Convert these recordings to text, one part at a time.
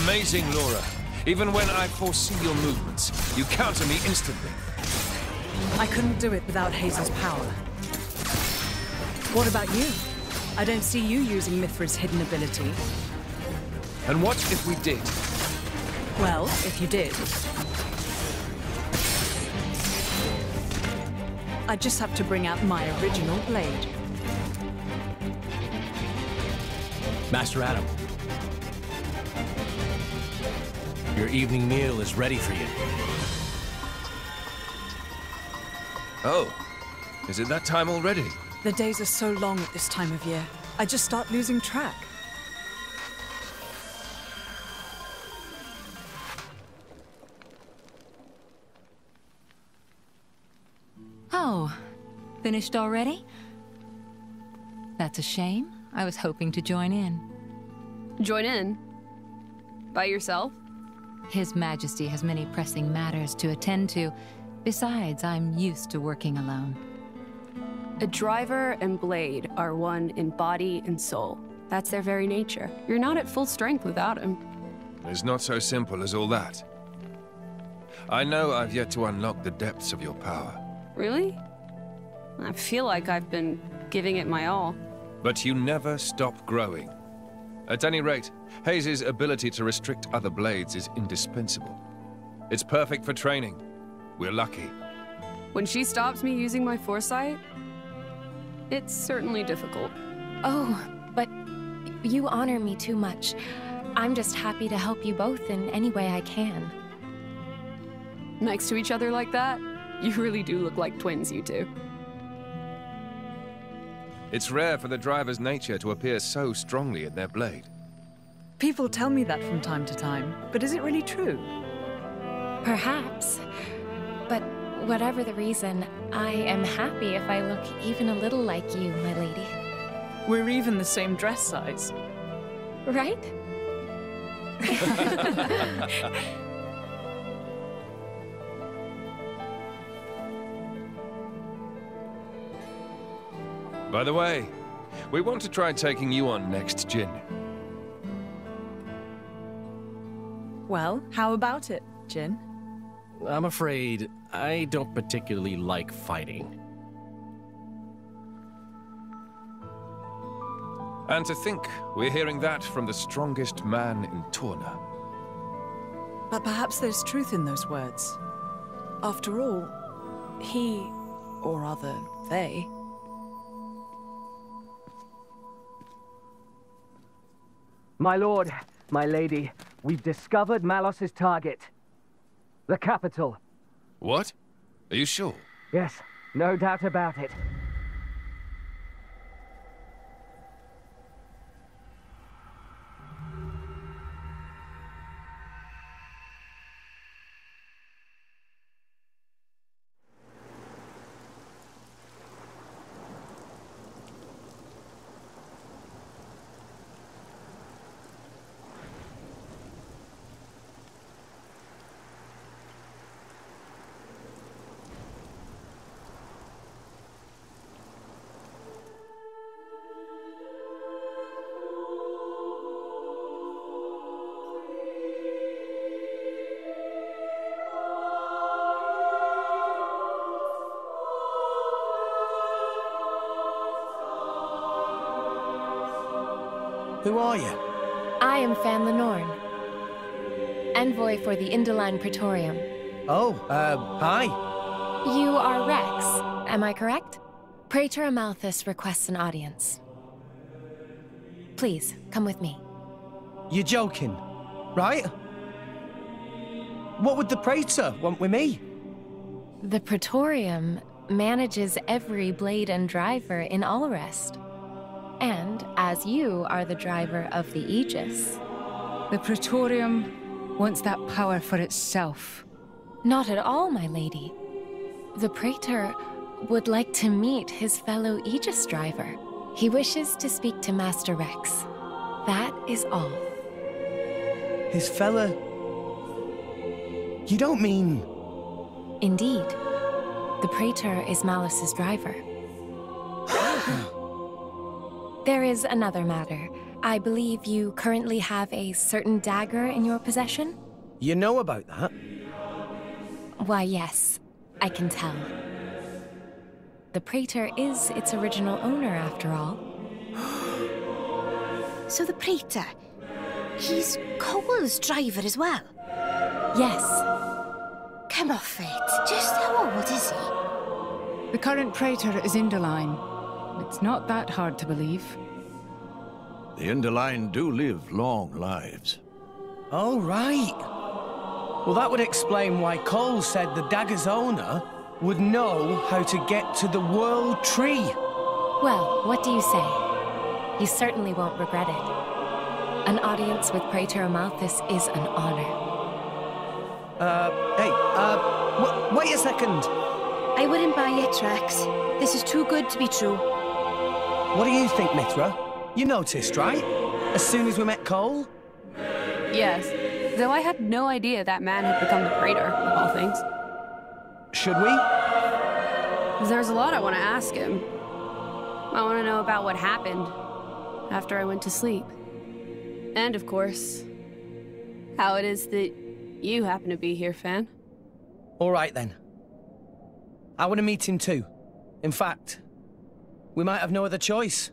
Amazing, Laura. Even when I foresee your movements, you counter me instantly. I couldn't do it without Hazel's power. What about you? I don't see you using Mithra's hidden ability. And what if we did? Well, if you did, I just have to bring out my original blade. Master Adam, your evening meal is ready for you. Oh, is it that time already? The days are so long at this time of year. I just start losing track. Oh, finished already? That's a shame. I was hoping to join in. Join in? By yourself? His Majesty has many pressing matters to attend to. Besides, I'm used to working alone. A driver and blade are one in body and soul. That's their very nature. You're not at full strength without him. It's not so simple as all that. I know I've yet to unlock the depths of your power. Really? I feel like I've been giving it my all. But you never stop growing. At any rate, Hayes' ability to restrict other blades is indispensable. It's perfect for training. We're lucky. When she stops me using my foresight, it's certainly difficult. Oh, but you honor me too much. I'm just happy to help you both in any way I can. Next to each other like that, you really do look like twins, you two. It's rare for the driver's nature to appear so strongly in their blade. People tell me that from time to time, but is it really true? Perhaps. But whatever the reason, I am happy if I look even a little like you, my lady. We're even the same dress size. Right? By the way, we want to try taking you on next, Jin. Well, how about it, Jin? I'm afraid I don't particularly like fighting. And to think we're hearing that from the strongest man in Torna. But perhaps there's truth in those words. After all, he, or rather, they, My lord, my lady, we've discovered Malos's target. The capital. What? Are you sure? Yes, no doubt about it. Who are you? I am Fan Lenorn, envoy for the Indoline Praetorium. Oh, hi. You are Rex, am I correct? Praetor Amalthus requests an audience. Please, come with me. You're joking, right? What would the Praetor want with me? The Praetorium manages every blade and driver in Alrest. And as you are the driver of the Aegis... The Praetorium wants that power for itself. Not at all, my lady. The Praetor would like to meet his fellow Aegis driver. He wishes to speak to Master Rex. That is all. His fella... You don't mean... Indeed. The Praetor is Malos's driver. There is another matter. I believe you currently have a certain dagger in your possession? You know about that? Why, yes, I can tell. The Praetor is its original owner, after all. So the Praetor, he's Cole's driver as well? Yes. Come off it. Just how old is he? The current Praetor is Indoline. It's not that hard to believe. The Indoline do live long lives. Oh, right. Well, that would explain why Cole said the dagger's owner would know how to get to the World Tree. Well, what do you say? You certainly won't regret it. An audience with Praetor Amalthus is an honor. Wait a second. I wouldn't buy it, Rex. This is too good to be true. What do you think, Mithra? You noticed, right? As soon as we met Cole? Yes. Though I had no idea that man had become the Praetor, of all things. Should we? There's a lot I want to ask him. I want to know about what happened after I went to sleep. And, of course, how it is that you happen to be here, Fan. All right, then. I want to meet him too. In fact, we might have no other choice.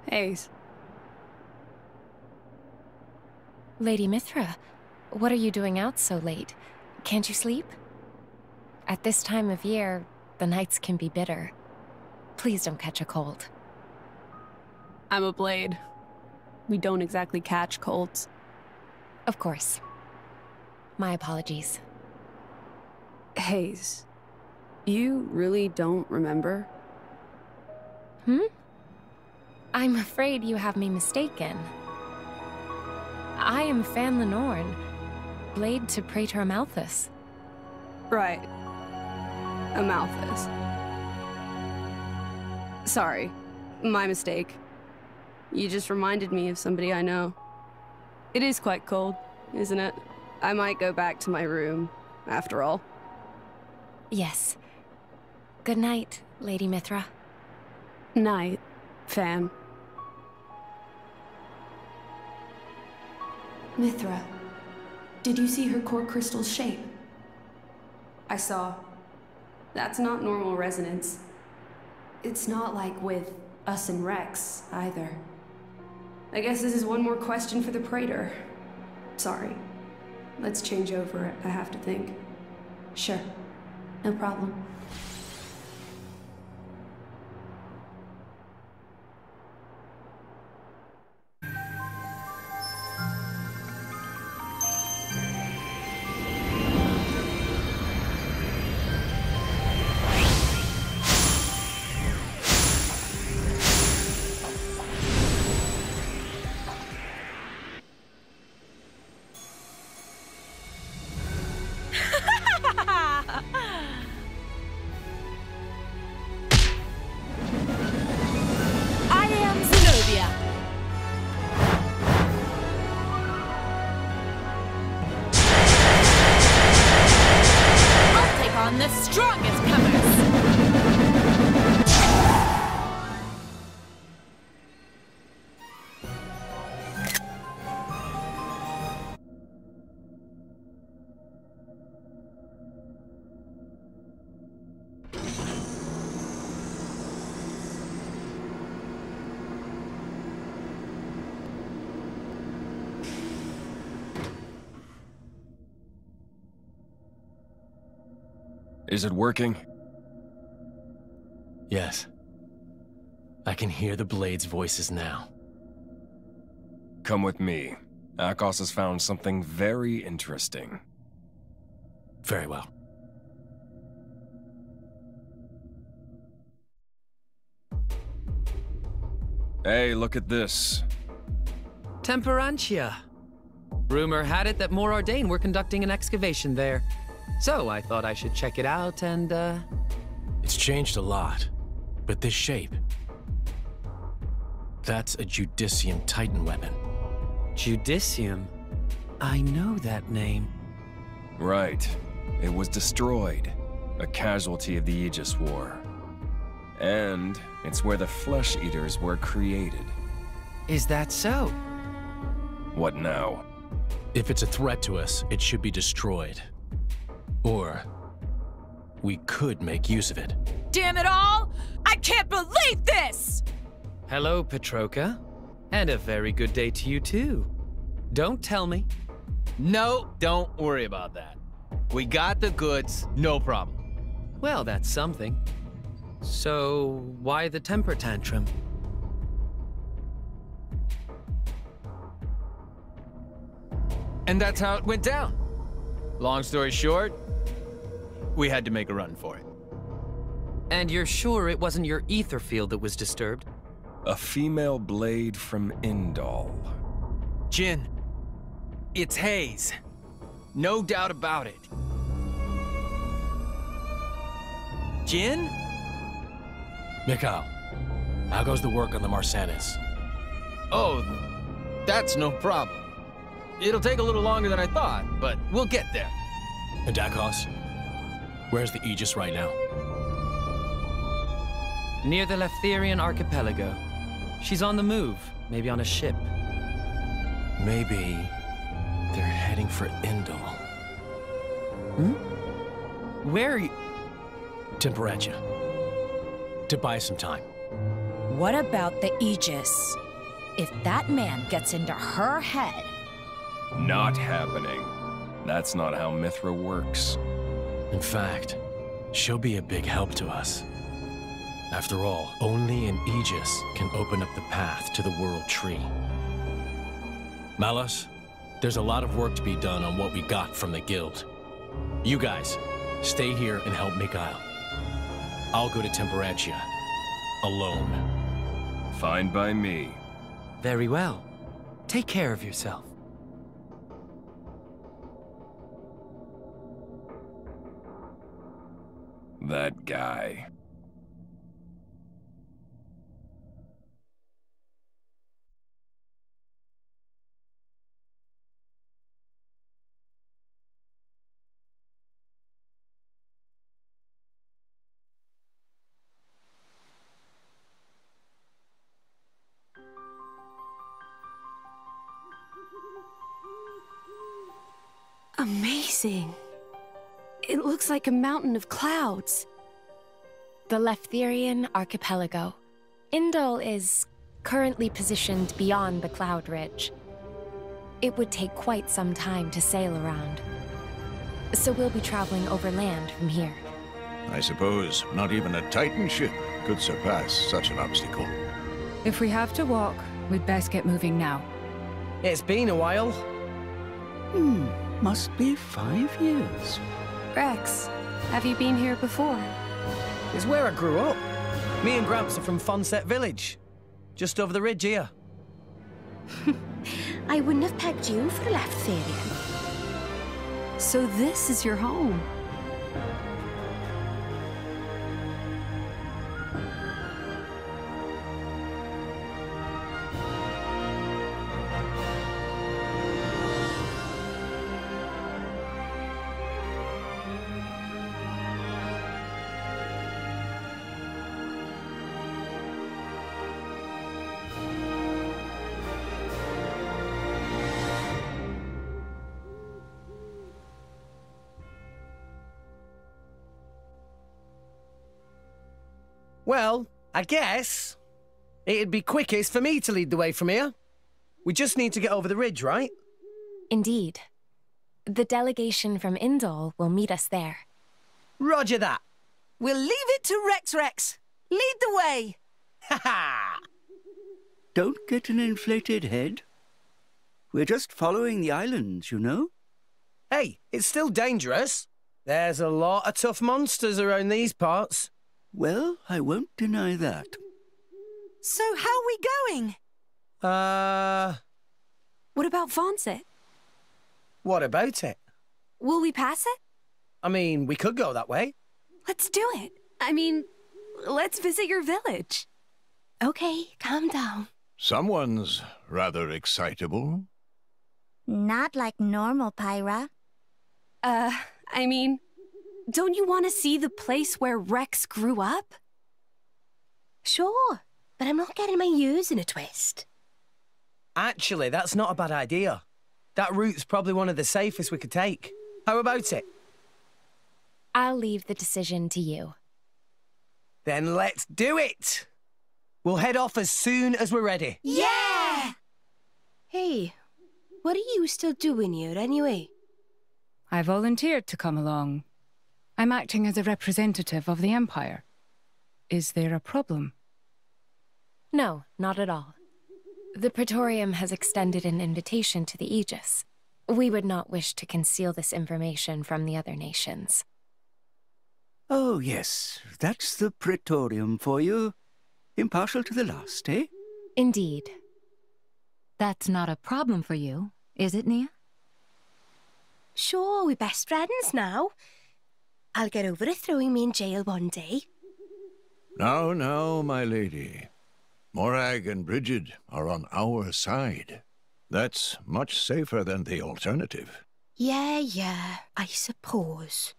Hayes. Lady Mithra, what are you doing out so late? Can't you sleep? At this time of year, the nights can be bitter. Please don't catch a cold. I'm a blade. We don't exactly catch colds. Of course. My apologies. Hayes, you really don't remember? I'm afraid you have me mistaken. I am Fan Lenorn, blade to Praetor Amalthus. Right. Amalthus. Sorry. My mistake. You just reminded me of somebody I know. It is quite cold, isn't it? I might go back to my room, after all. Yes. Good night, Lady Mithra. Night, Fan. Mithra, did you see her core crystal's shape? I saw. That's not normal resonance. It's not like with us and Rex, either. I guess this is one more question for the Praetor. Sorry. Let's change over it, I have to think. Sure. No problem. Is it working? Yes. I can hear the Blade's voices now. Come with me. Akos has found something very interesting. Very well. Hey, look at this. Temperantia. Rumor had it that More Ordain were conducting an excavation there. So I thought I should check it out and, It's changed a lot, but this shape... That's a Judicium Titan weapon. Judicium. I know that name. Right. It was destroyed. A casualty of the Aegis War. And it's where the Flesh Eaters were created. Is that so? What now? If it's a threat to us, it should be destroyed. Or we could make use of it. Damn it all! I can't believe this! Hello, Petroka. And a very good day to you, too. Don't tell me. No, don't worry about that. We got the goods, no problem. Well, that's something. So, why the temper tantrum? And that's how it went down. Long story short, we had to make a run for it. And you're sure it wasn't your ether field that was disturbed? A female blade from Indal. Jin, it's Hayes. No doubt about it. Jin? Mikhail, how goes the work on the Marsanis? Oh, that's no problem. It'll take a little longer than I thought, but we'll get there. And Dakos? Where's the Aegis right now? Near the Leftherian archipelago. She's on the move, maybe on a ship. Maybe they're heading for Indal. Where are you? Temperature. To buy some time. What about the Aegis? If that man gets into her head... Not happening. That's not how Mithra works. In fact, she'll be a big help to us. After all, only an Aegis can open up the path to the World Tree. Malos, there's a lot of work to be done on what we got from the Guild. You guys, stay here and help Mikhail. I'll go to Temperatia. Alone. Fine by me. Very well. Take care of yourself. That guy. Amazing. It looks like a mountain of clouds. The Leftherian archipelago. Indal is currently positioned beyond the cloud ridge. It would take quite some time to sail around. So we'll be traveling overland from here. I suppose not even a Titan ship could surpass such an obstacle. If we have to walk, we'd best get moving now. It's been a while. Must be 5 years. Rex, have you been here before? It's where I grew up. Me and Gramps are from Fonset Village. Just over the ridge here. I wouldn't have pegged you for a Leftherian. So this is your home? Well, I guess it'd be quickest for me to lead the way from here. We just need to get over the ridge, right? Indeed. The delegation from Indal will meet us there. Roger that. We'll leave it to Rex. Lead the way. Ha ha! Don't get an inflated head. We're just following the islands, you know? Hey, it's still dangerous. There's a lot of tough monsters around these parts. Well, I won't deny that. So how are we going? What about Fonset? What about it? Will we pass it? I mean, we could go that way. Let's do it. I mean, let's visit your village. Okay, calm down. Someone's rather excitable. Not like normal Pyra. I mean, don't you want to see the place where Rex grew up? Sure, but I'm not getting my ears in a twist. Actually, that's not a bad idea. That route's probably one of the safest we could take. How about it? I'll leave the decision to you. Then let's do it! We'll head off as soon as we're ready. Yeah! Hey, what are you still doing here anyway? I volunteered to come along. I'm acting as a representative of the Empire. Is there a problem? No, not at all. The Praetorium has extended an invitation to the Aegis. We would not wish to conceal this information from the other nations. Oh, yes. That's the Praetorium for you. Impartial to the last, eh? Indeed. That's not a problem for you, is it, Nia? Sure, we're best friends now. I'll get over it throwing me in jail one day. Now, now, my lady. Morag and Brigid are on our side. That's much safer than the alternative. Yeah, I suppose.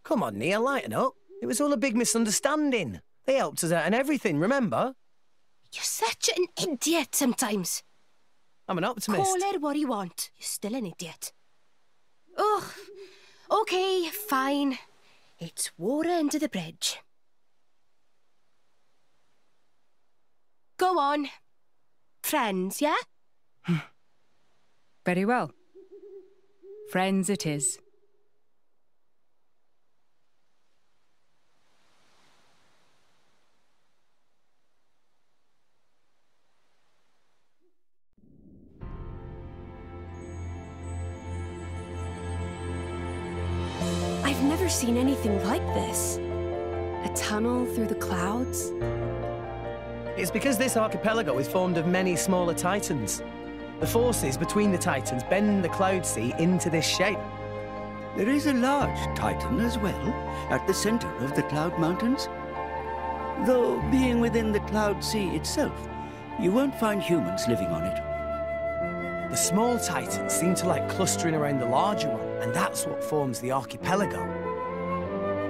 Come on, Nia, lighten up. It was all a big misunderstanding. They helped us out and everything, remember? You're such an idiot sometimes. I'm an optimist. Call it what you want. You're still an idiot. Ugh. Okay, fine. It's water under the bridge. Go on. Friends, yeah? Very well. Friends it is. I've never seen anything like this. A tunnel through the clouds. It's because this archipelago is formed of many smaller titans. The forces between the titans bend the cloud sea into this shape. There is a large titan as well, at the center of the Cloud Mountains. Though, being within the Cloud Sea itself, you won't find humans living on it. The small titans seem to like clustering around the larger one, and that's what forms the archipelago.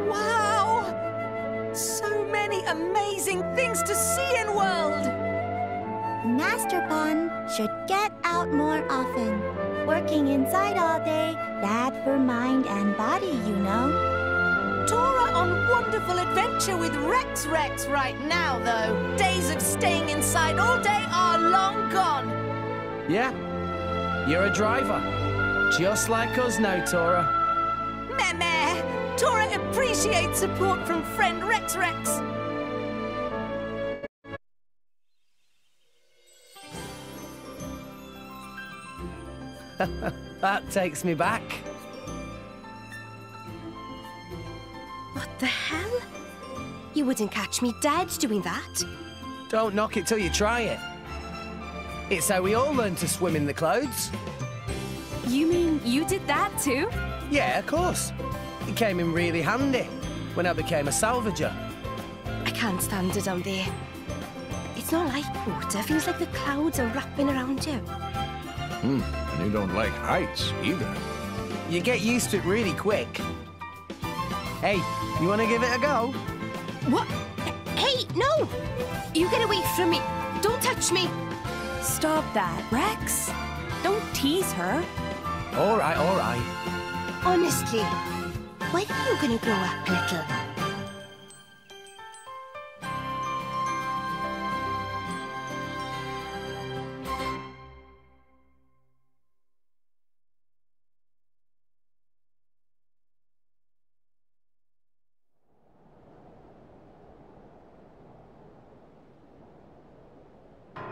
Wow! So many amazing things to see in world! Master Pun should get out more often. Working inside all day, bad for mind and body, you know. Tora on wonderful adventure with Rex right now, though. Days of staying inside all day are long gone. Yeah, you're a driver. Just like us now, Tora. Meh. Tora appreciates support from friend Rex. That takes me back. What the hell? You wouldn't catch me dead doing that. Don't knock it till you try it. It's how we all learn to swim in the clouds. You mean you did that too? Yeah, of course. It came in really handy when I became a salvager. I can't stand it down there. It's not like water. Feels like the clouds are wrapping around you. And you don't like heights either. You get used to it really quick. Hey, you want to give it a go? What? Hey, no! You get away from me. Don't touch me. Stop that, Rex. Don't tease her. All right. Honestly, when are you gonna grow up, little?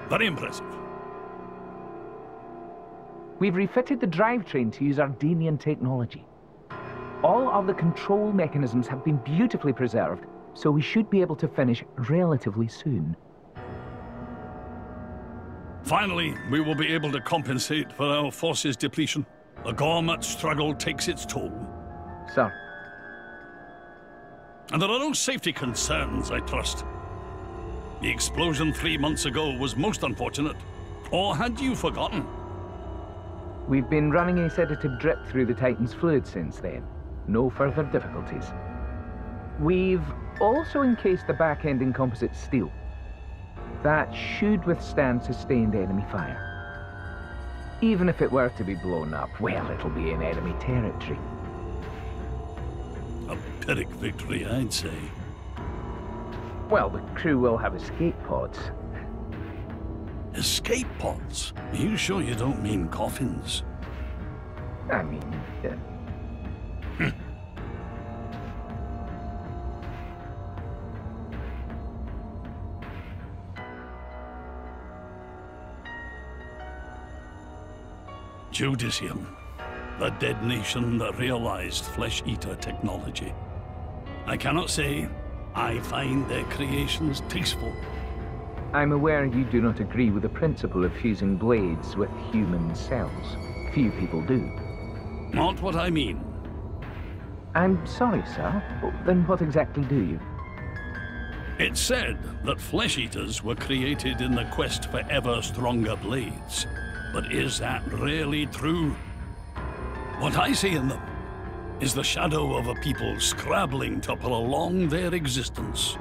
Very impressive. We've refitted the drivetrain to use Ardenian technology. All of the control mechanisms have been beautifully preserved, so we should be able to finish relatively soon. Finally, we will be able to compensate for our forces' depletion. The Gormat struggle takes its toll. Sir. And there are no safety concerns, I trust. The explosion 3 months ago was most unfortunate. Or had you forgotten? We've been running a sedative drip through the Titan's fluid since then. No further difficulties. We've also encased the back end in composite steel. That should withstand sustained enemy fire. Even if it were to be blown up, well, it'll be in enemy territory. A Pyrrhic victory, I'd say. Well, the crew will have escape pods. Escape pods? Are you sure you don't mean coffins? I mean... Judicium, the dead nation that realized flesh-eater technology. I cannot say I find their creations tasteful. I'm aware you do not agree with the principle of fusing blades with human cells. Few people do. Not what I mean. I'm sorry, sir. Then what exactly do you? It's said that flesh-eaters were created in the quest for ever stronger blades. But is that really true? What I see in them is the shadow of a people scrabbling to prolong their existence.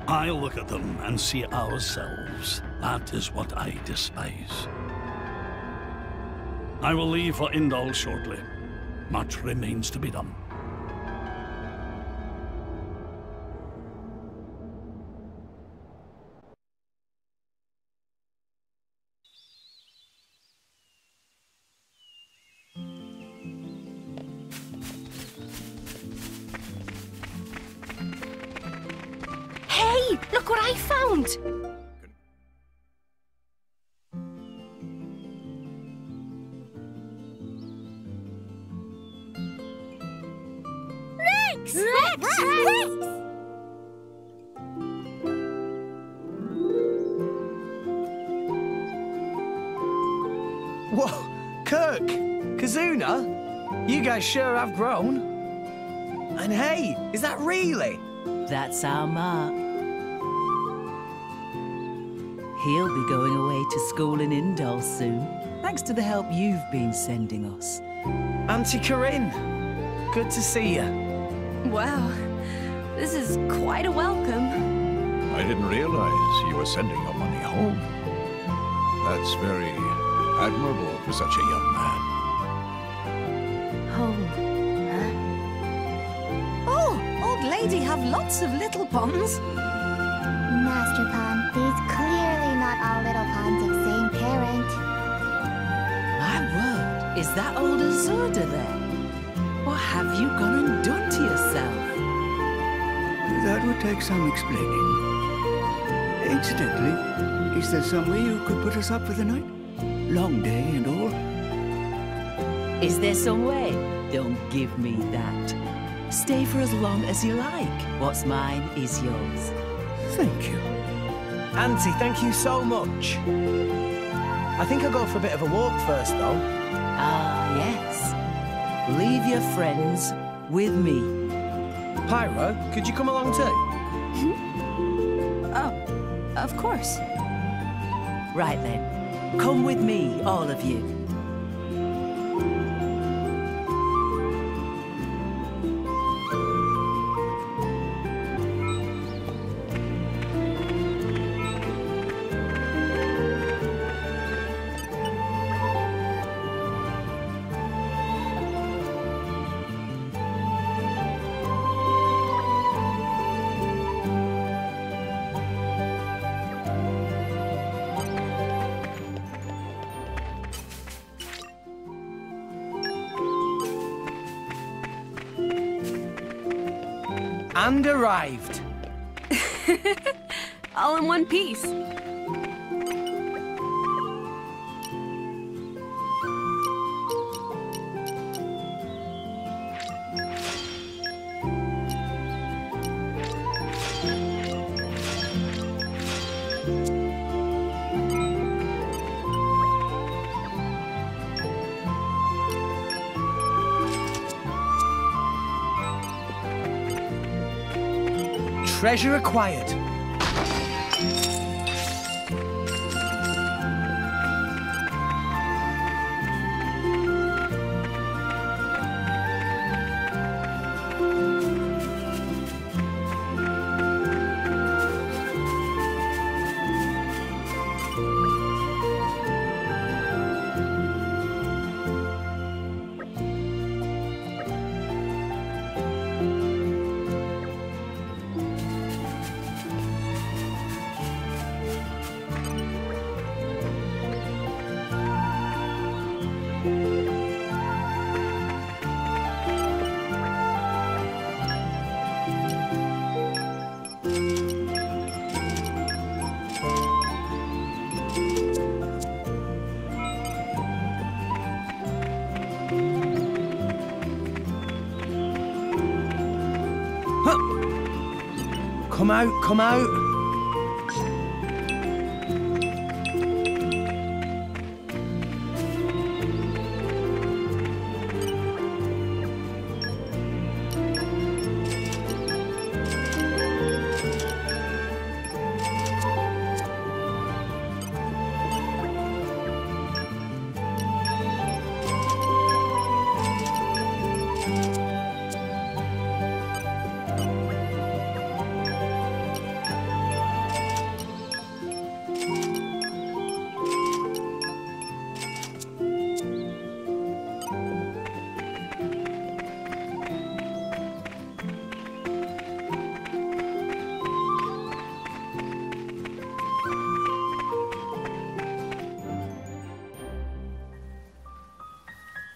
I look at them and see ourselves. That is what I despise. I will leave for Indal shortly. Much remains to be done. Look what I found! Rex! Rex! Whoa! Kirk! Kazuna! You guys sure have grown. And hey, is that really? That's our Mark. He'll be going away to school in Indal soon, thanks to the help you've been sending us. Auntie Corinne, good to see you. Wow, this is quite a welcome. I didn't realize you were sending your money home. That's very admirable for such a young man. Home, huh? Oh, old lady have lots of little ponds. Master Pond, these clearly not all little ponds of same parent. My word, is that old Azurda there? What have you gone and done to yourself? That would take some explaining. Incidentally, is there some way you could put us up for the night? Long day and all. Is there some way? Don't give me that. Stay for as long as you like. What's mine is yours. Thank you. Auntie, thank you so much. I think I'll go for a bit of a walk first, though. Ah, yes. Leave your friends with me. Pyro, could you come along too? Oh, of course. Right then. Come with me, all of you. And arrived. All in one piece. Treasure acquired. Come out, come out.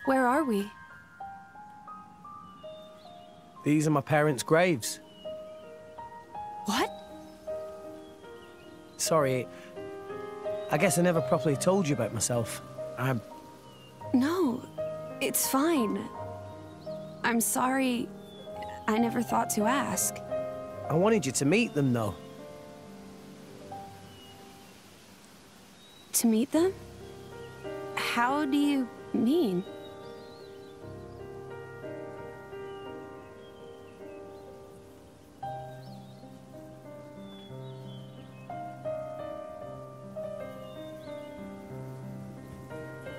Where are we? These are my parents' graves. What? Sorry, I guess I never properly told you about myself. No, it's fine. I'm sorry. I never thought to ask. I wanted you to meet them, though. To meet them? How do you mean?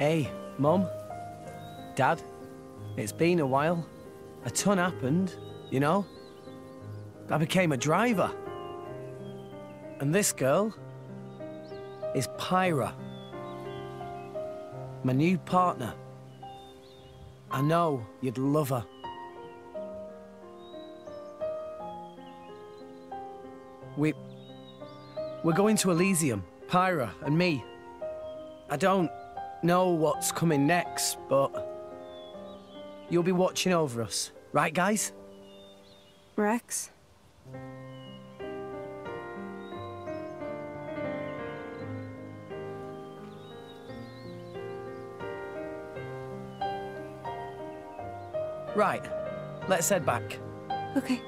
Hey, Mum, Dad, it's been a while. A ton happened, you know? I became a driver. And this girl is Pyra, my new partner. I know you'd love her. We're going to Elysium, Pyra and me. I don't know what's coming next, but you'll be watching over us, right, guys? Rex? Right, let's head back. Okay.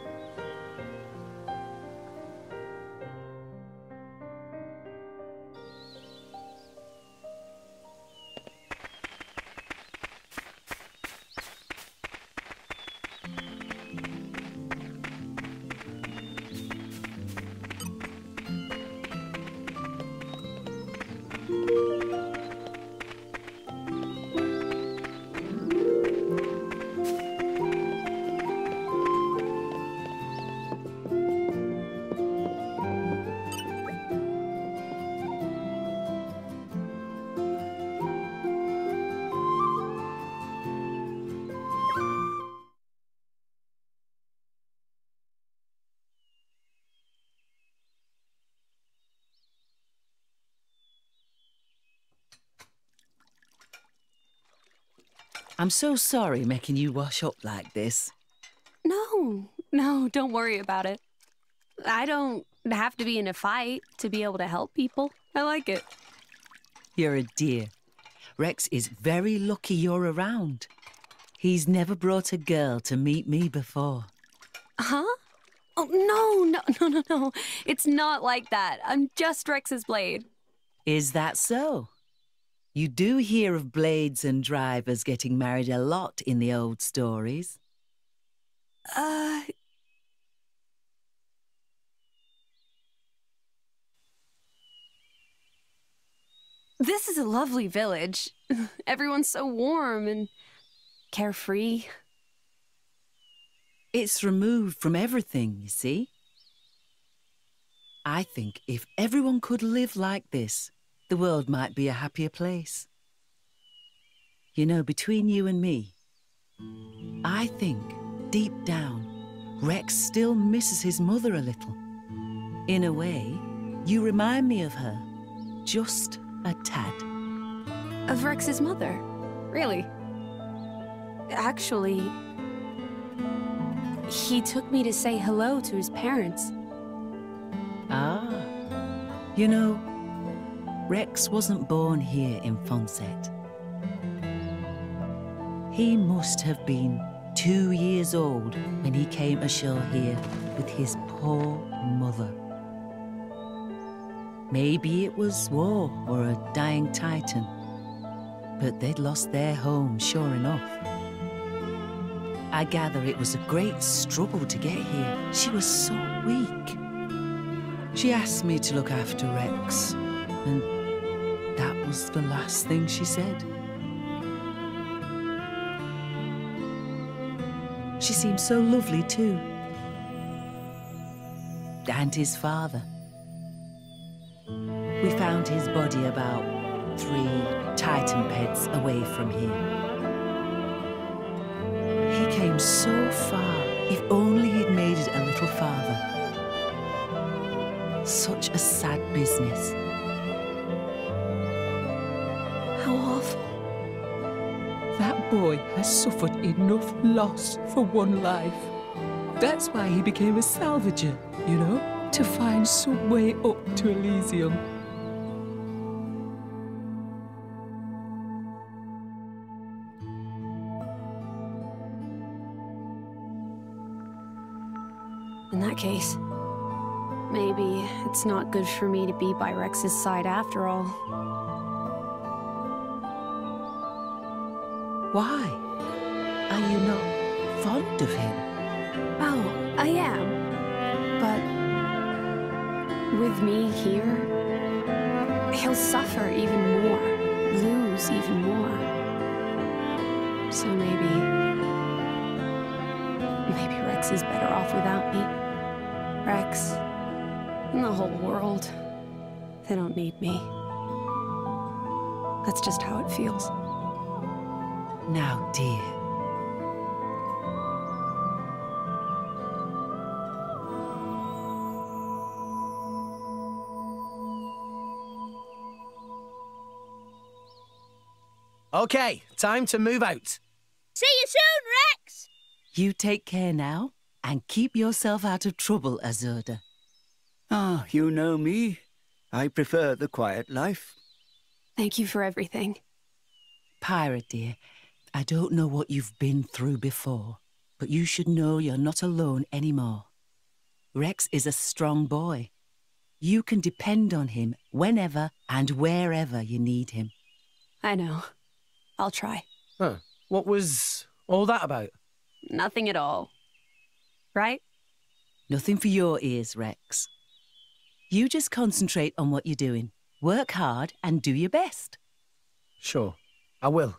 I'm so sorry making you wash up like this. No, don't worry about it. I don't have to be in a fight to be able to help people. I like it. You're a dear. Rex is very lucky you're around. He's never brought a girl to meet me before. Huh? Oh, no. It's not like that. I'm just Rex's blade. Is that so? You do hear of blades and drivers getting married a lot in the old stories. This is a lovely village. Everyone's so warm and carefree. It's removed from everything, you see. I think if everyone could live like this, the world might be a happier place. You know, between you and me, I think, deep down, Rex still misses his mother a little. In a way, you remind me of her, just a tad. Of Rex's mother? Really? Actually, he took me to say hello to his parents. Ah, you know, Rex wasn't born here in Fonset. He must have been 2 years old when he came ashore here with his poor mother. Maybe it was war or a dying titan, but they'd lost their home, sure enough. I gather it was a great struggle to get here. She was so weak. She asked me to look after Rex, and that was the last thing she said. She seemed so lovely too. And his father. We found his body about 3 Titan beds away from here. He came so far. If only he'd made it a little farther. Such a sad business. How awful. That boy has suffered enough loss for one life. That's why he became a salvager, you know? To find some way up to Elysium. In that case, maybe it's not good for me to be by Rex's side after all. Why? Are you not fond of him? Oh, I am. But with me here, he'll suffer even more, lose even more. So maybe Rex is better off without me. Rex, and the whole world, they don't need me. That's just how it feels. Now, dear. Okay, time to move out. See you soon, Rex! You take care now, and keep yourself out of trouble, Azurda. Ah, you know me. I prefer the quiet life. Thank you for everything. Pyra, dear, I don't know what you've been through before, but you should know you're not alone anymore. Rex is a strong boy. You can depend on him whenever and wherever you need him. I know. I'll try. Huh. What was all that about? Nothing at all. Right? Nothing for your ears, Rex. You just concentrate on what you're doing. Work hard and do your best. Sure, I will.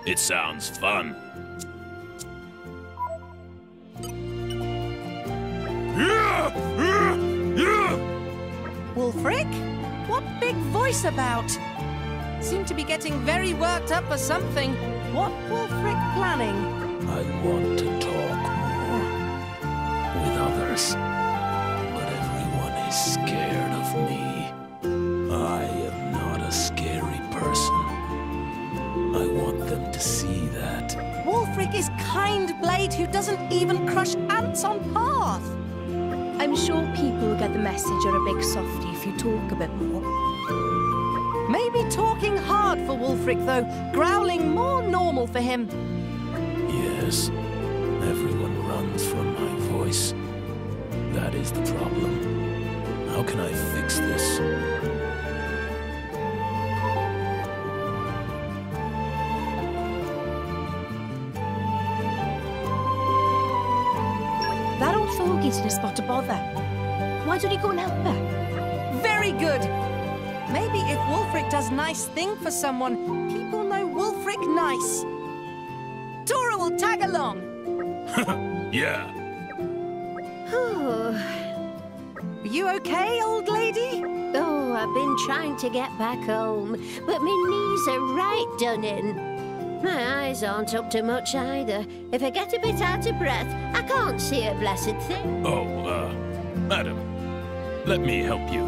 It sounds fun. Wulfric? What big voice about? Seem to be getting very worked up for something. What Wulfric planning? I want to talk more with others, but everyone is scared of me. I am not a scary person. I want them to see that. Wulfric is kind blade who doesn't even crush ants on path. I'm sure people who get the message are a big softy if you talk a bit more. Maybe talking hard for Wulfric, though. Growling more normal for him. Yes, everyone runs from my voice. That is the problem. How can I fix this? That old fogey's in a spot of bother. Why don't you go and help her? Very good. Maybe if Wulfric does nice thing for someone, people know Wulfric nice. Tora will tag along. Yeah. Are you okay, old lady? Oh, I've been trying to get back home, but my knees are right done in. My eyes aren't up to much either. If I get a bit out of breath, I can't see a blessed thing. Oh, madam, let me help you.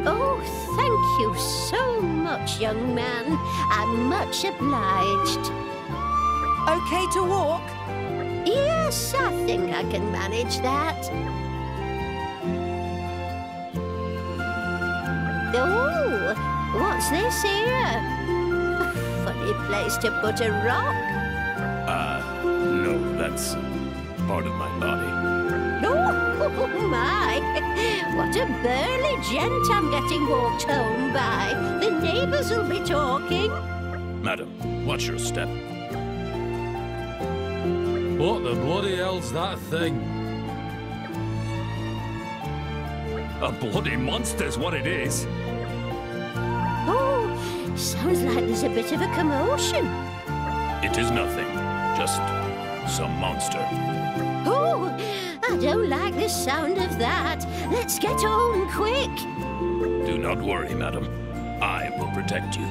Oh, thank you so much, young man. I'm much obliged. Okay to walk? Yes, I think I can manage that. Oh, what's this here? A funny place to put a rock. No, that's part of my body. Oh, my! What a burly gent I'm getting walked home by. The neighbours will be talking. Madam, watch your step. What the bloody hell's that thing? A bloody monster's what it is. Oh, sounds like there's a bit of a commotion. It is nothing, just some monster. Oh, I don't like the sound of that. Let's get home quick. Do not worry, madam. I will protect you.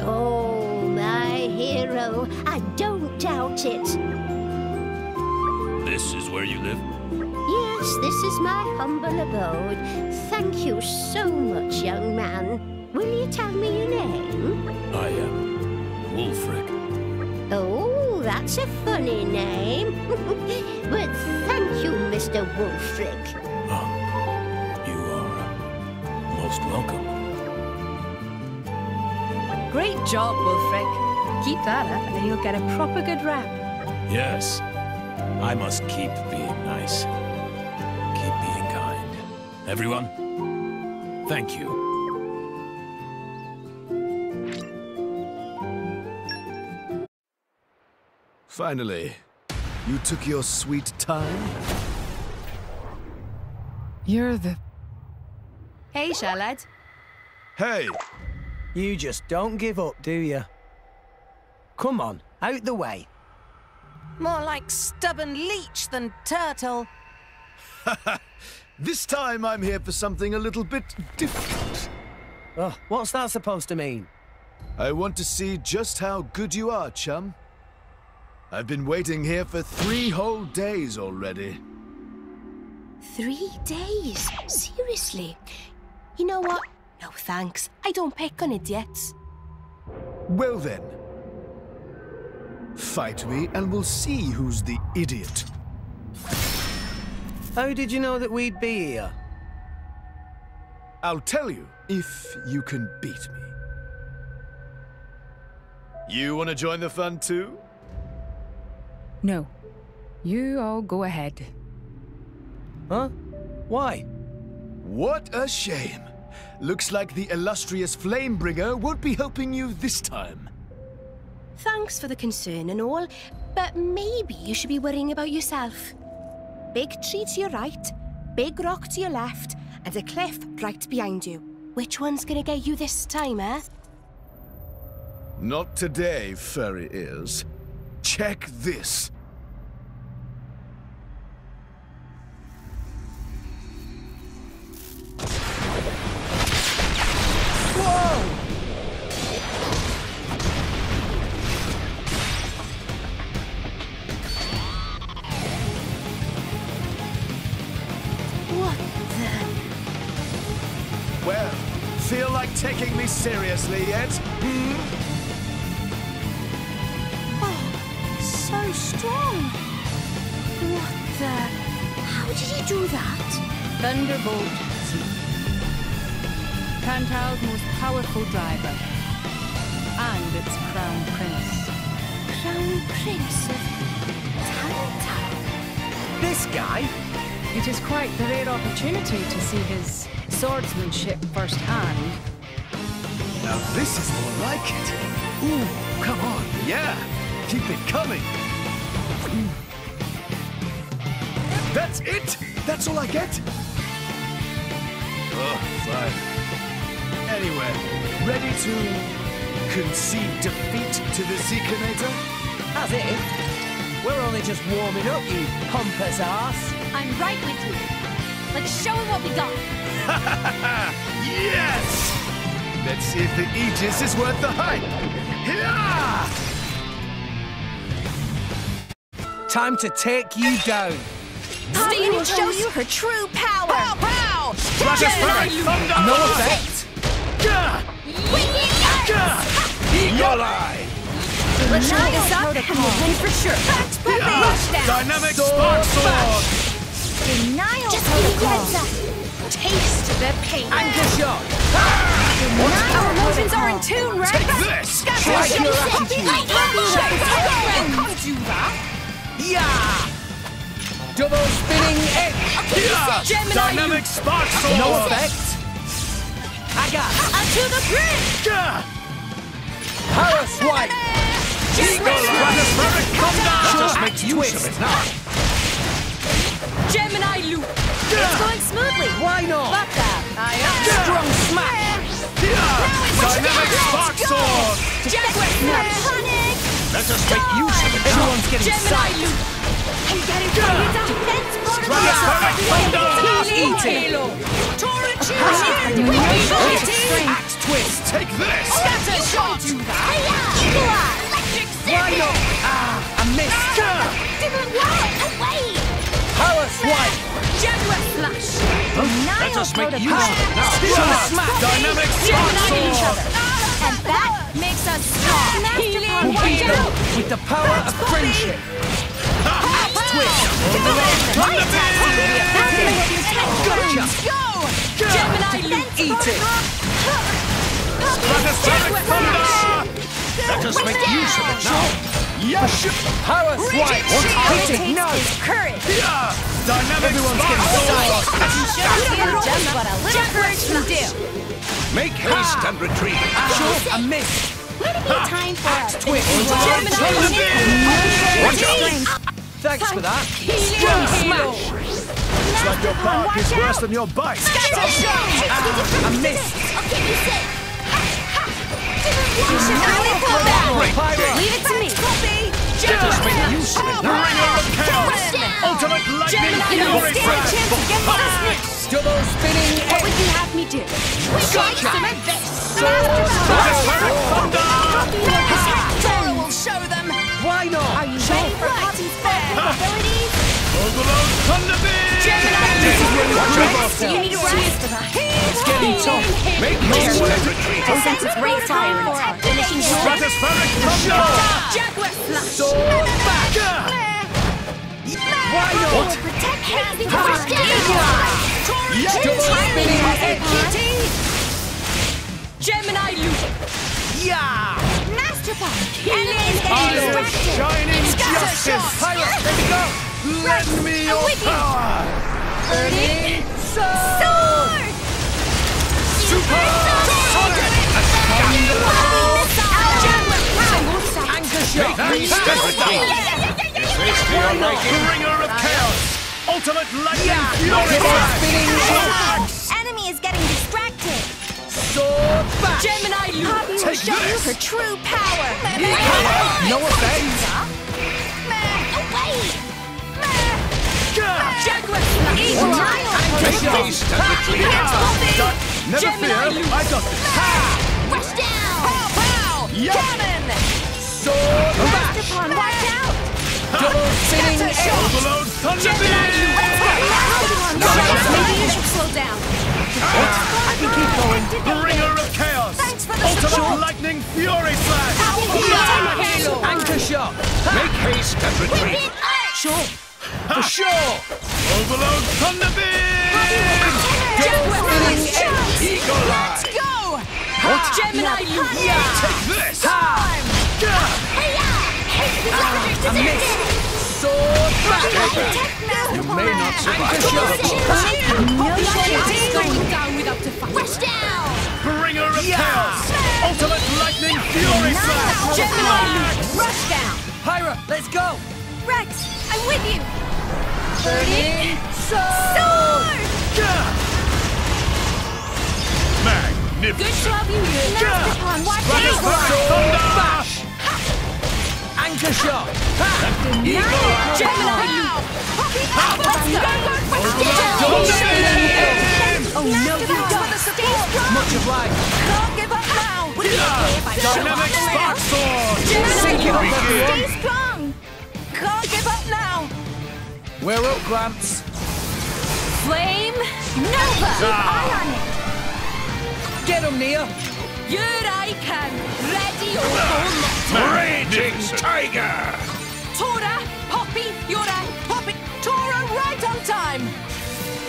Oh, my hero. I don't doubt it. This is where you live? Yes, this is my humble abode. Thank you so much, young man. Will you tell me your name? I am Wulfric. Oh, that's a funny name. But thank you, Mr. Wulfric. You are most welcome. Great job, Wulfric. Keep that up and you'll get a proper good rap. Yes, I must keep being nice. Keep being kind. Everyone, thank you. Finally, you took your sweet time. You're the... Hey, Charlotte. Hey! You just don't give up, do you? Come on, out the way. More like stubborn leech than turtle. This time I'm here for something a little bit different. Oh, what's that supposed to mean? I want to see just how good you are, chum. I've been waiting here for 3 whole days already. 3 days? Seriously? You know what? No thanks. I don't pick on idiots. Well then. Fight me and we'll see who's the idiot. How did you know that we'd be here? I'll tell you if you can beat me. You want to join the fun too? No. You all go ahead. Huh? Why? What a shame. Looks like the illustrious Flamebringer won't be helping you this time. Thanks for the concern and all, but maybe you should be worrying about yourself. Big tree to your right, big rock to your left, and a cliff right behind you. Which one's gonna get you this time, eh? Not today, furry ears. Check this. Well, feel like taking me seriously yet? Hmm? Oh, so strong. What the... How did he do that? Thunderbolt. Tantal's most powerful driver. And its crown prince. Crown Prince of Tantal. This guy? It is quite the rare opportunity to see his swordsmanship firsthand. Now this is more like it. Ooh, come on, yeah. Keep it coming. That's it? That's all I get? Oh, fine. Anyway, ready to concede defeat to the Zekanator? As if. We're only just warming up, you pompous ass. I'm right with you. Let's show him what we got. Yes! Let's see if the Aegis is worth the hype. Hiya! Time to take you down. Steve will show you her true power. Pow, pow! Roxasirving! Thunder! No effect. Eagle Eye! Let's try this up and we'll win for sure. Dynamic Spark Sword! Denial. Just give me heads up. Taste the pain. Anchor shot! Our emotions are in tune, right? Take this! Try your attitude! Can't do that. Yeah! Double spinning edge! Yeah! Dynamic Spark Sword! No effect! I got To the bridge! Power swipe! Just make use of it now! Gemini loop! It's going smoothly! Why not? Fuck that! I am Strong smack! Dynamic Spark Sword! Panic! Let us make use of it now! Everyone's getting psyched! I'm getting ready to defense Stratospheric Thunder! Eat it! Axe twist! Take this! Scatter shot! Electric Why not? Ah, I missed! Didn't work! Away! Power swipe! Jaguar flash! Let us make use of it now! Smack! Dynamic Spark Sword! And that makes us strong! We'll beat them with the power of friendship! Axe twist! Gotcha! Gemini loop! Eat it! Stratospheric Thunder! Let us make use of it now! Yes! Power swipe! Hit it! No! Courage! Dynamic Spark Sword! Just what a little courage can do! Make haste and retreat. Sure, I missed! Would it be time for Axe twist! Thanks for that! Strong smash! Looks like your bark is worse than your bite! I missed! I'll keep you safe! You should really pull back! Leave it to me! Let us make use of it now. Bringer of Chaos! Ultimate Lightning Fury Flash! Double spinning What would you have me do? Gotcha! Stratospheric Thunder! Dora will show them! Why not? Are you ready for Poppy's full capabilities? Overload Thunder Beam! This is where you prove You ourselves! need a rise for that. It's getting tough! Make haste and retreat. I sense a great fire for our finishing blow. Stratospheric Thunder! Jaguar flash! Sword back! Why not? Protect Hazy Power Eagle Eye! Double spinning edge! Gemini loop! Yeah! Master Bomb! Enemies getting distracted! Shining Justice! Pirates, let me go! Lend me your power! Burning Sword! Super Sonic! Anchor shot! Make haste and retreat. Is this to your liking? Bringer of Chaos! Ultimate Lightning Fury Double Flash! spinning edge! Enemy is getting distracted! Sword back! Gemini loop! Poppy will Take show you this. her true power! No effect! Away! Jaguar! Eagle Eye! Make haste and retreat. Never fear, I got this! Rush down! Pow, pow! Cannon! Sword back! Master Pawn, watch out! Double spinning edge! Overload Thunder Beam! Maybe you should slow down. I can keep going. Bringer of Chaos! Thanks for the Ultimate support. Lightning Fury Flash! Anchor shot! Make haste and retreat. Sure! For sure! Overload Thunderbeam! Eagle Eye! Let's go! What? Gemini, you Take this! Time! I missed! Sword back! You may not survive. Going down without a fight. Rush down! Bringer of Chaos! Ultimate Lightning Fury Slash! Gemini, rush down! Pyra, let's go! Rex, I'm with you! Burning Sword! Magnificent! Good job, you Master Pawn, watch Thunder! Anchor shot! Eagle Eye! Gemini! Oh no, you don't! Much obliged. Can't give up now! Dynamic Spark Sword! Sink it up, Stay strong! Can't give up now! We're up, Gramps. Flame Nova! Keep eye on it! Get him, Nia. Here I can! Ready or not! Raging Tiger! Tora, Poppy, Yura, Poppy, Tora, right on time!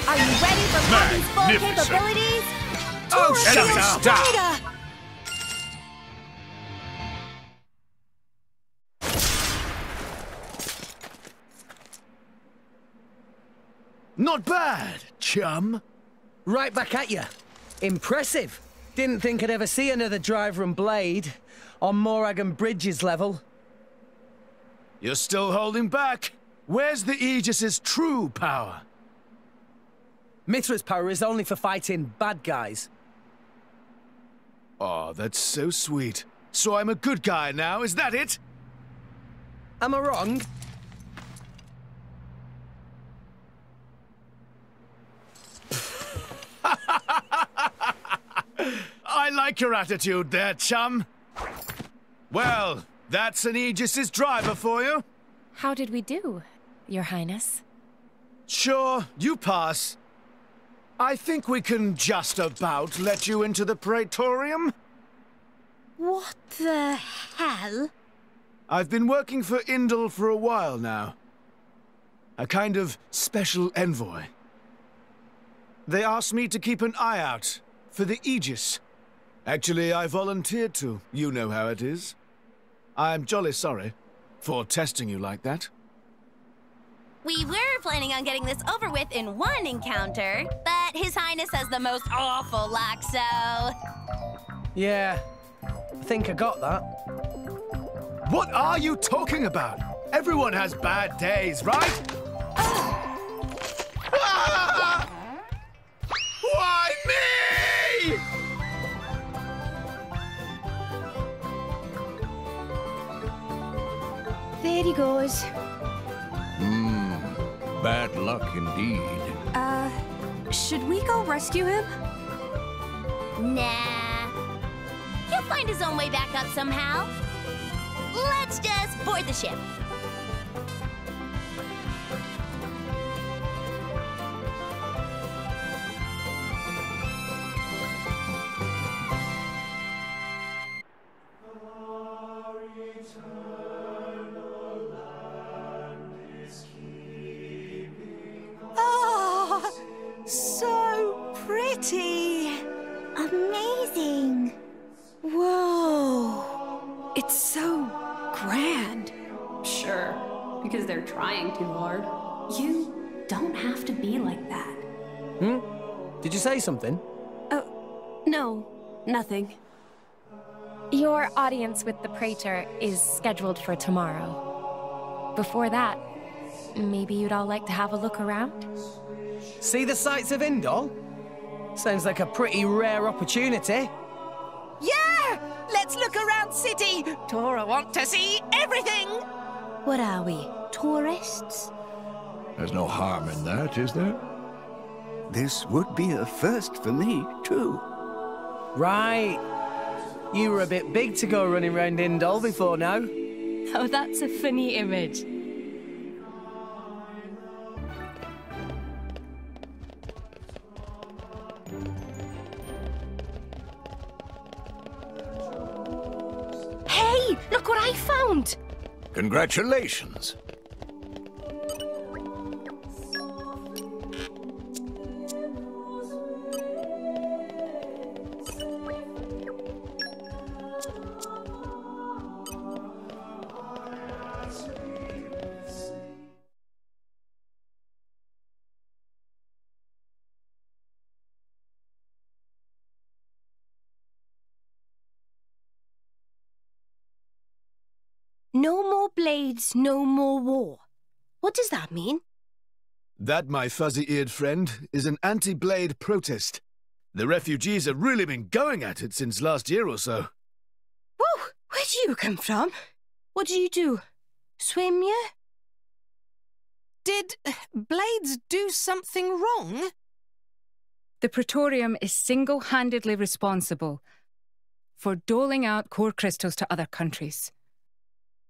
Are you ready for Poppy's full Magnificent. capabilities? Oh, shut up! Not bad, chum. Right back at you. Impressive. Didn't think I'd ever see another driver and blade on Morag and Bridges level. You're still holding back. Where's the Aegis's true power? Mithra's power is only for fighting bad guys. Oh, that's so sweet. So I'm a good guy now, is that it? Am I wrong? I like your attitude there, chum. Well, that's an Aegis's driver for you. How did we do, Your Highness? Sure, you pass. I think we can just about let you into the Praetorium. What the hell? I've been working for Indal for a while now. A kind of special envoy. They asked me to keep an eye out for the Aegis. Actually, I volunteered to. You know how it is. I'm jolly sorry for testing you like that. We were planning on getting this over with in one encounter, but His Highness has the most awful luck, so... Yeah, I think I got that. What are you talking about? Everyone has bad days, right? Ah! Why me? There he goes. Bad luck indeed. Should we go rescue him? Nah. He'll find his own way back up somehow. Let's just board the ship. Oh, so pretty. Amazing. Whoa. It's so grand. Sure, because they're trying too hard. You don't have to be like that. Did you say something? Oh, no, nothing. Your audience with the Praetor is scheduled for tomorrow. Before that, maybe you'd all like to have a look around? See the sights of Indal? Sounds like a pretty rare opportunity. Yeah! Let's look around city. Tora want to see everything. What are we, tourists? There's no harm in that, is there? This would be a first for me, too. Right. You were a bit big to go running round Indal before now. Oh, that's a funny image. Hey, look what I found! Congratulations. No more blades, no more war. What does that mean? That, my fuzzy-eared friend, is an anti-blade protest. The refugees have really been going at it since last year or so. Whoa! Where do you come from? What do you do? Swim, yeah? Did Blades do something wrong? The Praetorium is single-handedly responsible for doling out core crystals to other countries.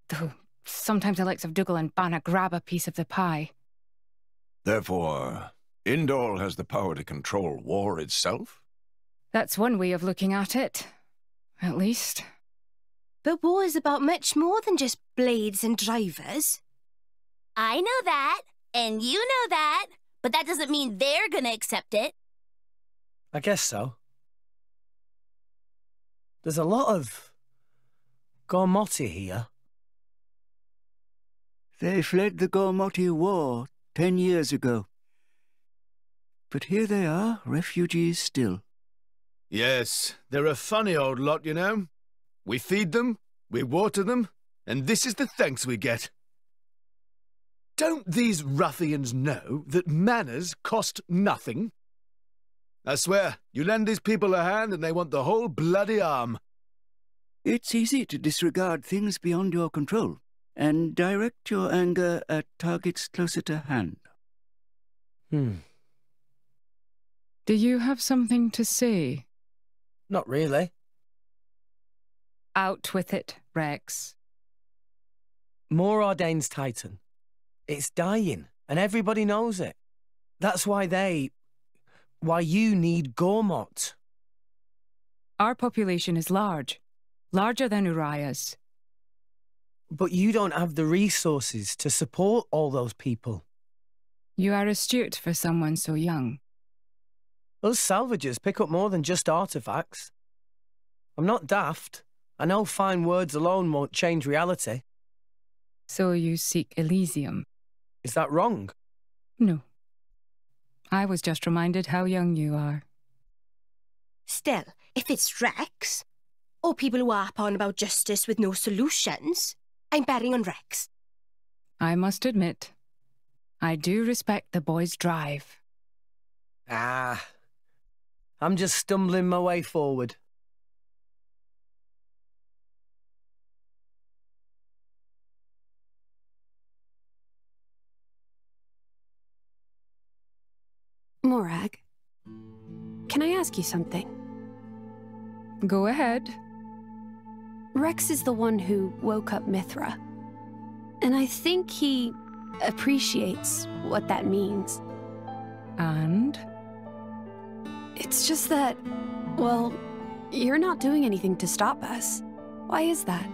Though sometimes the likes of Dougal and Banna grab a piece of the pie. Therefore, Indol has the power to control war itself? That's one way of looking at it, at least. But war is about much more than just blades and drivers. I know that, and you know that, but that doesn't mean they're gonna accept it. I guess so. There's a lot of Gormoti here. They fled the Gormoti War 10 years ago. But here they are, refugees still. Yes, they're a funny old lot, you know. We feed them, we water them, and this is the thanks we get. Don't these ruffians know that manners cost nothing? I swear, you lend these people a hand and they want the whole bloody arm. It's easy to disregard things beyond your control and direct your anger at targets closer to hand. Do you have something to say? Not really. Out with it, Rex. More Ordain's Titan. It's dying, and everybody knows it. That's why you need Gormot. Our population is large. Larger than Uriah's. But you don't have the resources to support all those people. You are astute for someone so young. Us salvagers pick up more than just artifacts. I'm not daft. I know fine words alone won't change reality. So you seek Elysium. Is that wrong? No. I was just reminded how young you are. Still, if it's Rex, or people who harp on about justice with no solutions, I'm betting on Rex. I must admit, I do respect the boy's drive. I'm just stumbling my way forward. Morag, can I ask you something? Go ahead. Rex is the one who woke up Mithra. And I think he appreciates what that means. And? It's just that, well, you're not doing anything to stop us. Why is that?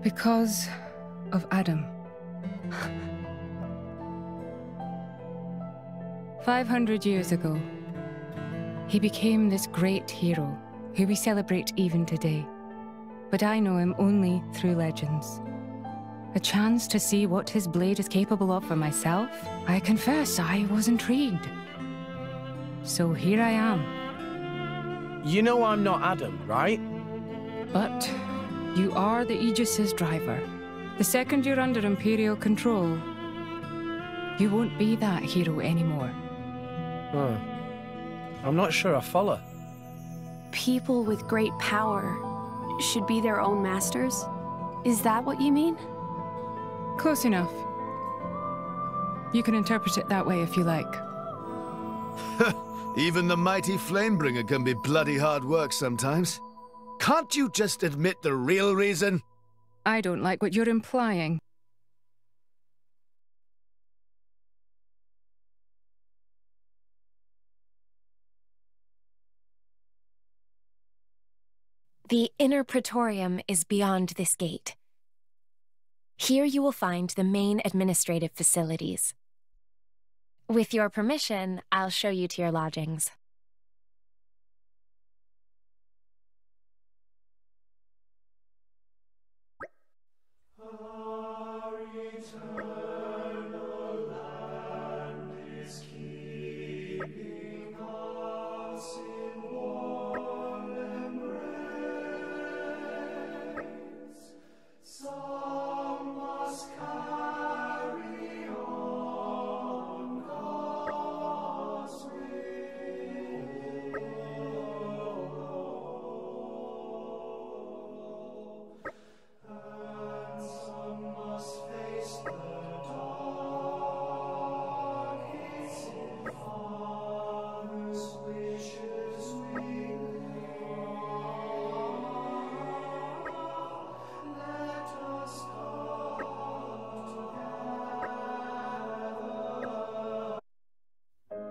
Because of Adam. 500 years ago, he became this great hero who we celebrate even today. But I know him only through legends. A chance to see what his blade is capable of for myself, I confess I was intrigued. So here I am. You know I'm not Adam, right? But you are the Aegis's driver. The second you're under Imperial control, you won't be that hero anymore. I'm not sure I follow. People with great power should be their own masters? Is that what you mean? Close enough. You can interpret it that way if you like. Even the mighty Flamebringer can be bloody hard work sometimes. Can't you just admit the real reason? I don't like what you're implying. The inner Praetorium is beyond this gate. Here you will find the main administrative facilities. With your permission, I'll show you to your lodgings.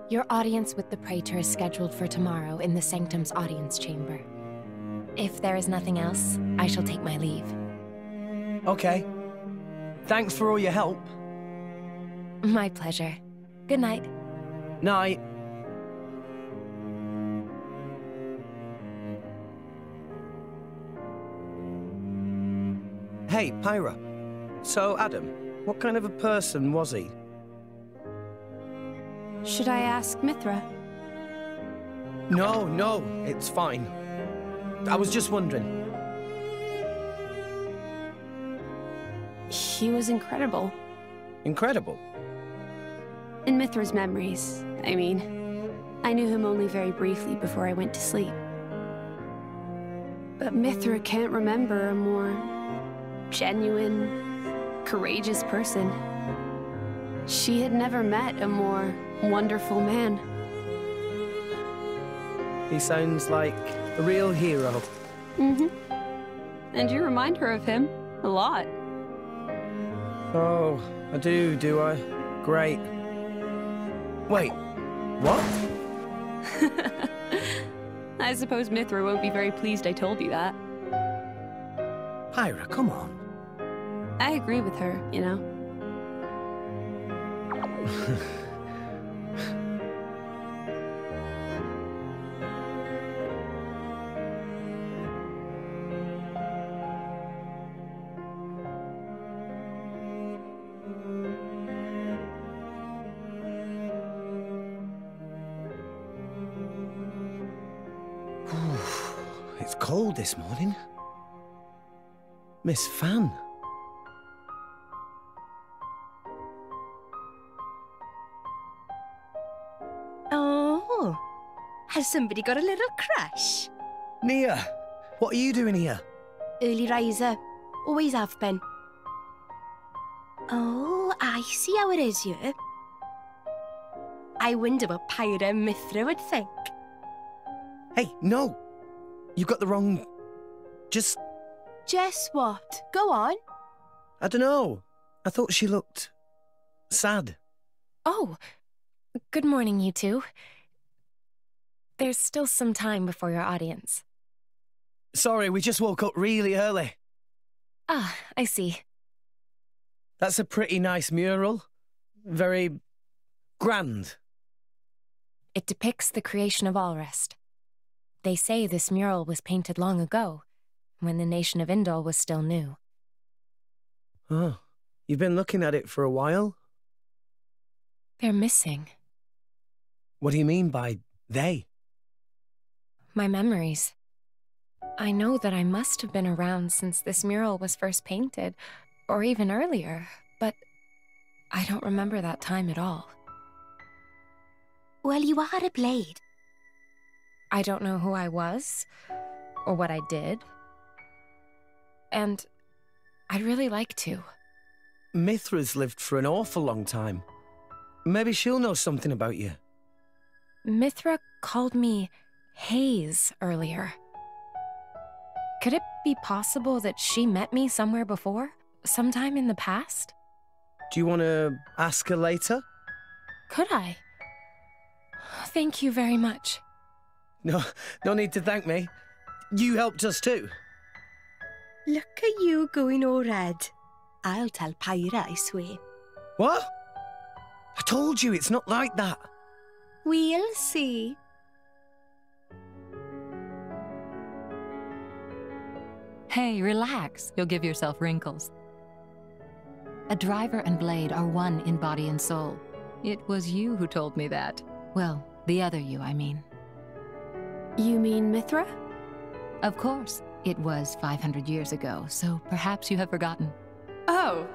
Your audience with the Praetor is scheduled for tomorrow in the Sanctum's audience chamber. If there is nothing else, I shall take my leave. Okay. Thanks for all your help. My pleasure. Good night. Night. Hey, Pyra. So, Adam, what kind of a person was he? Should I ask Mithra? No, it's fine. I was just wondering. He was incredible. Incredible? In Mithra's memories, I mean. I knew him only very briefly before I went to sleep. But Mithra can't remember a more genuine, courageous person. She had never met a more wonderful man. He sounds like a real hero. Mm-hmm. And you remind her of him a lot. Oh, I do I? Great. Wait, what? I suppose Mithra won't be very pleased I told you that. Pyra, come on. I agree with her, you know. It's cold this morning. Miss Fan. Oh, has somebody got a little crush? Nia, what are you doing here? Early riser. Always have been. Oh, I see how it is here. I wonder what Pyra and Mithra would think. Hey, no! You got the wrong... Just what? Go on. I don't know. I thought she looked... sad. Oh, good morning, you two. There's still some time before your audience. Sorry, we just woke up really early. Ah, I see. That's a pretty nice mural. Very... grand. It depicts the creation of Allrest. They say this mural was painted long ago, when the nation of Indol was still new. Oh, you've been looking at it for a while? They're missing. What do you mean by they? My memories. I know that I must have been around since this mural was first painted, or even earlier, but I don't remember that time at all. Well, you are a blade. I don't know who I was, or what I did. And I'd really like to. Mithra's lived for an awful long time. Maybe she'll know something about you. Mithra called me Haze earlier. Could it be possible that she met me somewhere before? Sometime in the past? Do you want to ask her later? Could I? Thank you very much. No need to thank me. You helped us too. Look at you going all red. I'll tell Pyra, I swear. What? I told you, it's not like that. We'll see. Hey, relax. You'll give yourself wrinkles. A driver and blade are one in body and soul. It was you who told me that. Well, the other you, I mean. You mean Mithra? Of course. It was 500 years ago, so perhaps you have forgotten. Oh,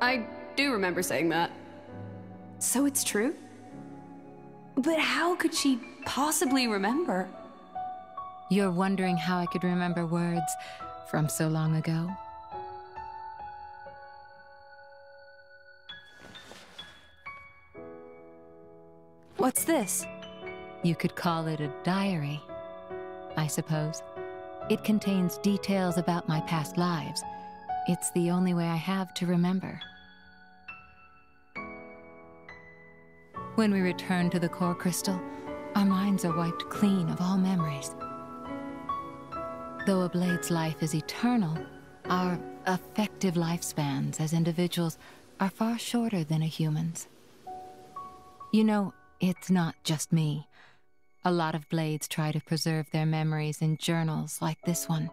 I do remember saying that. So it's true? But how could she possibly remember? You're wondering how I could remember words from so long ago? What's this? You could call it a diary, I suppose. It contains details about my past lives. It's the only way I have to remember. When we return to the core crystal, our minds are wiped clean of all memories. Though a blade's life is eternal, our effective lifespans as individuals are far shorter than a human's. You know, it's not just me. A lot of blades try to preserve their memories in journals like this one,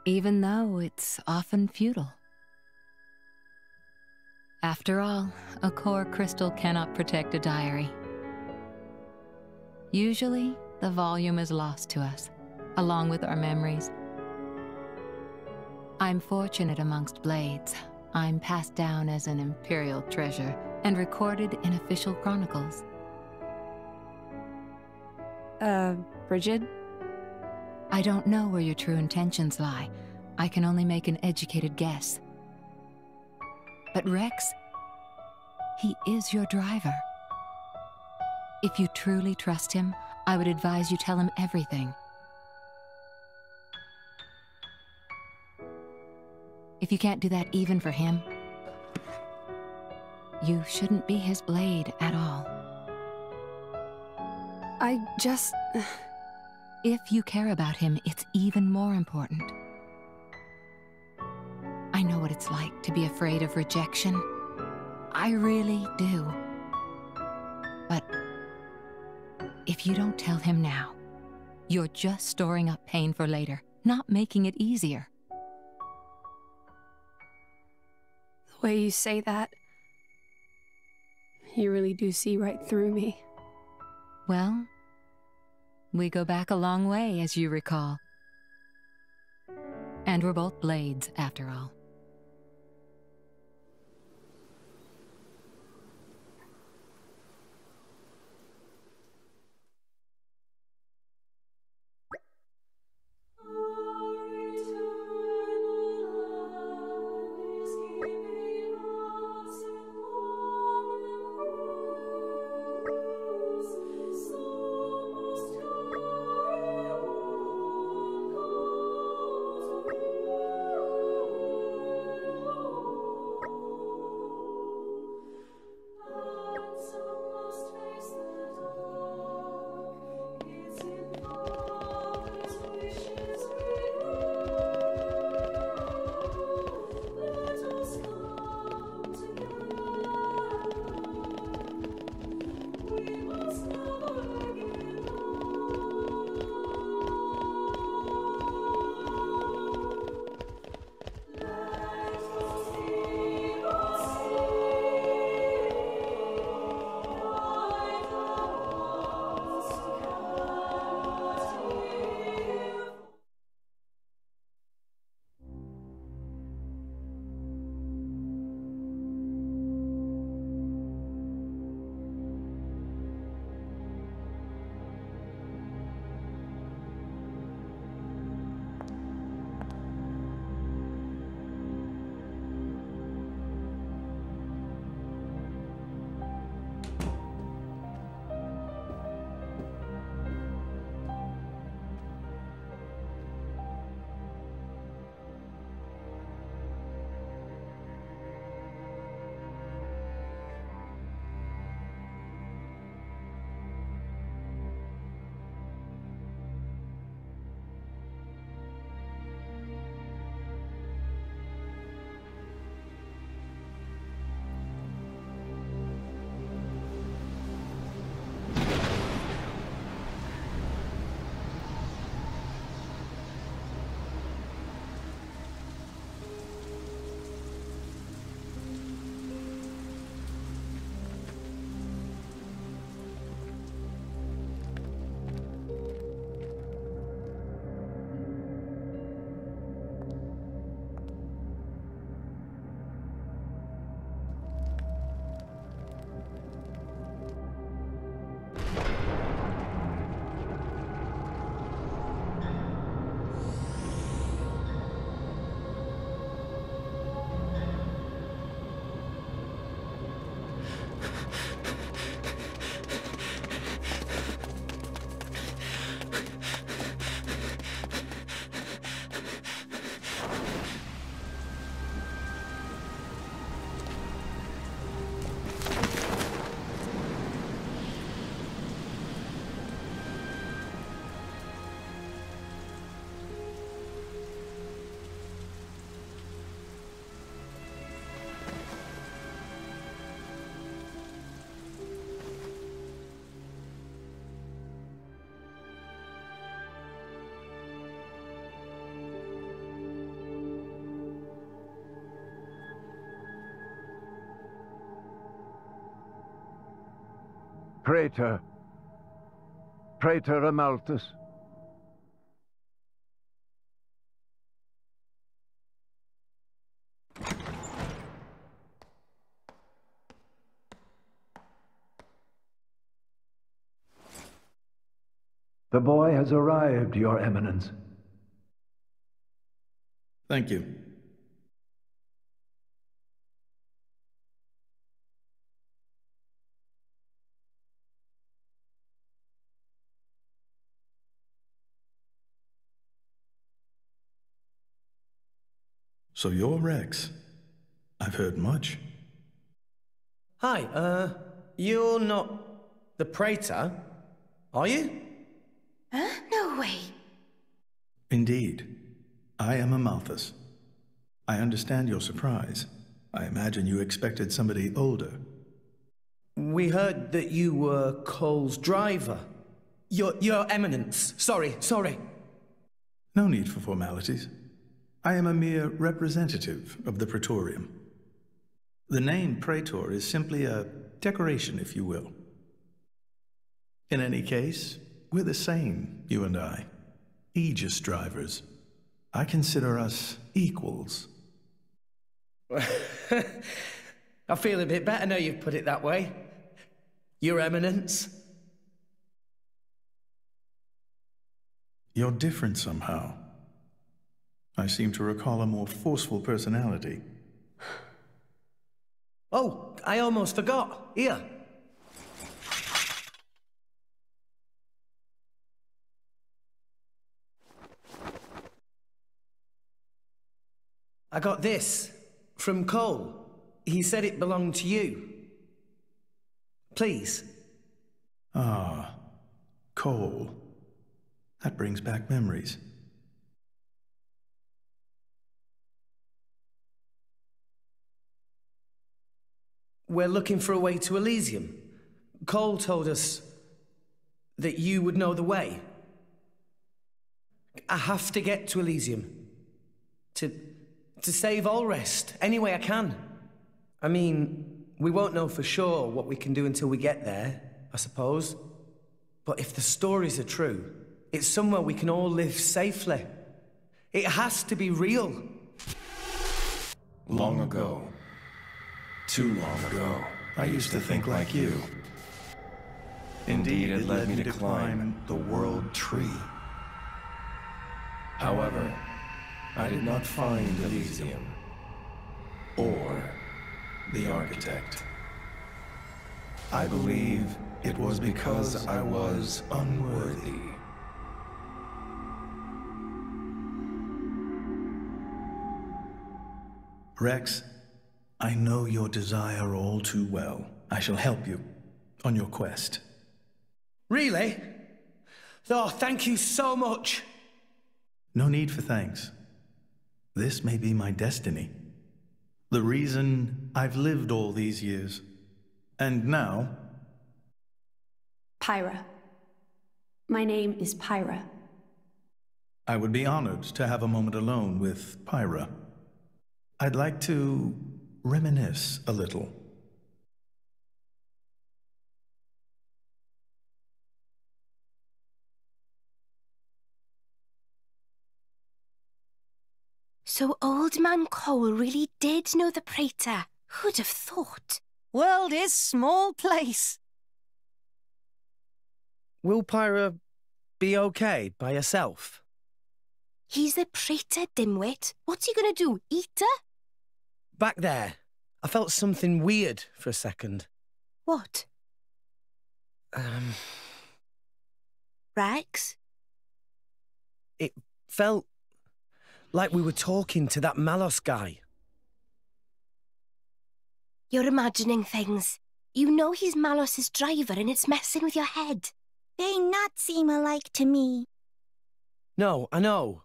even though it's often futile. After all, a core crystal cannot protect a diary. Usually, the volume is lost to us, along with our memories. I'm fortunate amongst blades. I'm passed down as an imperial treasure and recorded in official chronicles. Bridget? I don't know where your true intentions lie. I can only make an educated guess. But Rex, he is your driver. If you truly trust him, I would advise you tell him everything. If you can't do that even for him, you shouldn't be his blade at all. If you care about him, it's even more important. I know what it's like to be afraid of rejection. I really do. But if you don't tell him now, you're just storing up pain for later, not making it easier. The way you say that, you really do see right through me. Well, we go back a long way, as you recall. And we're both blades, after all. Praetor. Praetor Amalthus. The boy has arrived, Your Eminence. Thank you. So you're Rex. I've heard much. Hi, you're not the Praetor, are you? Huh? No way. Indeed. I am Amalthus. I understand your surprise. I imagine you expected somebody older. We heard that you were Cole's driver. Your Eminence. Sorry. No need for formalities. I am a mere representative of the Praetorium. The name Praetor is simply a decoration, if you will. In any case, we're the same, you and I. Aegis drivers. I consider us equals. I feel a bit better now you've put it that way. Your Eminence. You're different somehow. I seem to recall a more forceful personality. Oh, I almost forgot. Here. I got this from Cole. He said it belonged to you. Please. Ah, Cole. That brings back memories. We're looking for a way to Elysium. Cole told us that you would know the way. I have to get to Elysium. To save Allrest, any way I can. I mean, we won't know for sure what we can do until we get there, I suppose. But if the stories are true, it's somewhere we can all live safely. It has to be real. Long ago. Too long ago. I used to think like you. Indeed, it led me to climb the World Tree. However, I did not find Elysium. Or the Architect. I believe it was because I was unworthy. Rex, I know your desire all too well. I shall help you on your quest. Really? Oh, thank you so much. No need for thanks. This may be my destiny. The reason I've lived all these years. And now... Pyra. My name is Pyra. I would be honored to have a moment alone with Pyra. I'd like to reminisce a little. So Old Man Cole really did know the Praetor. Who'd have thought? World is small place. Will Pyra be okay by herself? He's the Praetor, dimwit. What's he gonna do, eat her? Back there, I felt something weird for a second. What? Rex? It felt like we were talking to that Malos guy. You're imagining things. You know he's Malos's driver and it's messing with your head. They not seem alike to me. No, I know.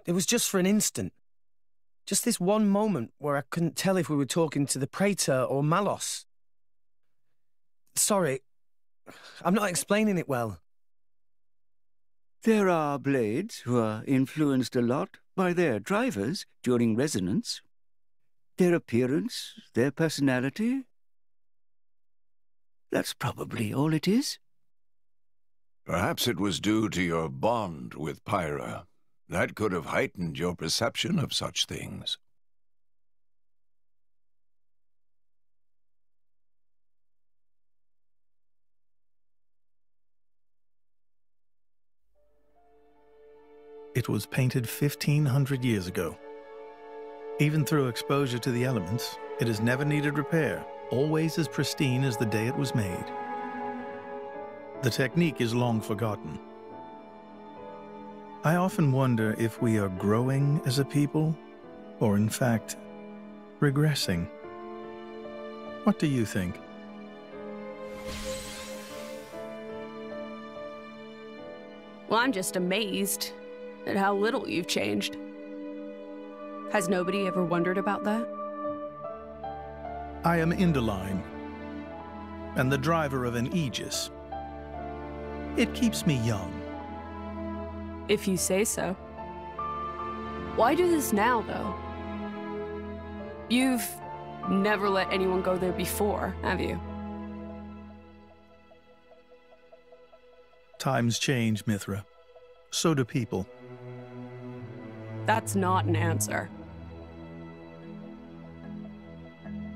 It was just for an instant. Just this one moment where I couldn't tell if we were talking to the Praetor or Malos. Sorry, I'm not explaining it well. There are blades who are influenced a lot by their drivers during resonance. Their appearance, their personality. That's probably all it is. Perhaps it was due to your bond with Pyra. That could have heightened your perception of such things. It was painted 1,500 years ago. Even through exposure to the elements, it has never needed repair, always as pristine as the day it was made. The technique is long forgotten. I often wonder if we are growing as a people, or in fact, regressing. What do you think? Well, I'm just amazed at how little you've changed. Has nobody ever wondered about that? I am Indoline, and the driver of an Aegis. It keeps me young. If you say so. Why do this now, though? You've never let anyone go there before, have you? Times change, Mithra. So do people. That's not an answer.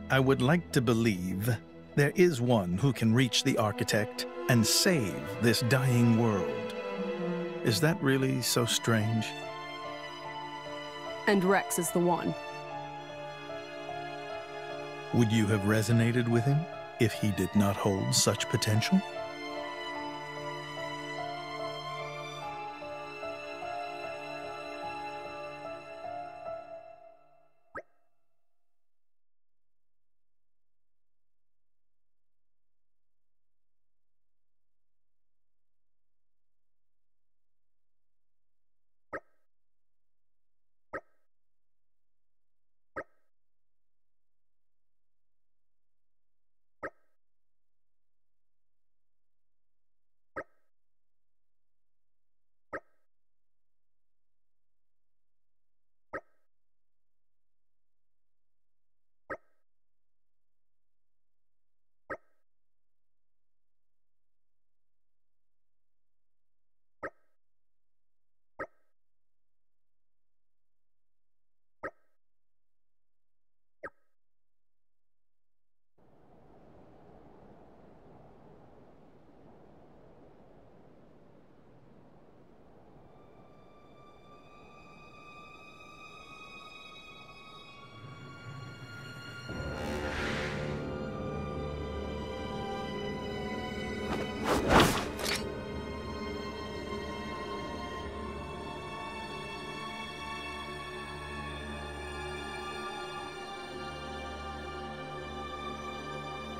I would like to believe there is one who can reach the Architect and save this dying world. Is that really so strange? And Rex is the one. Would you have resonated with him if he did not hold such potential?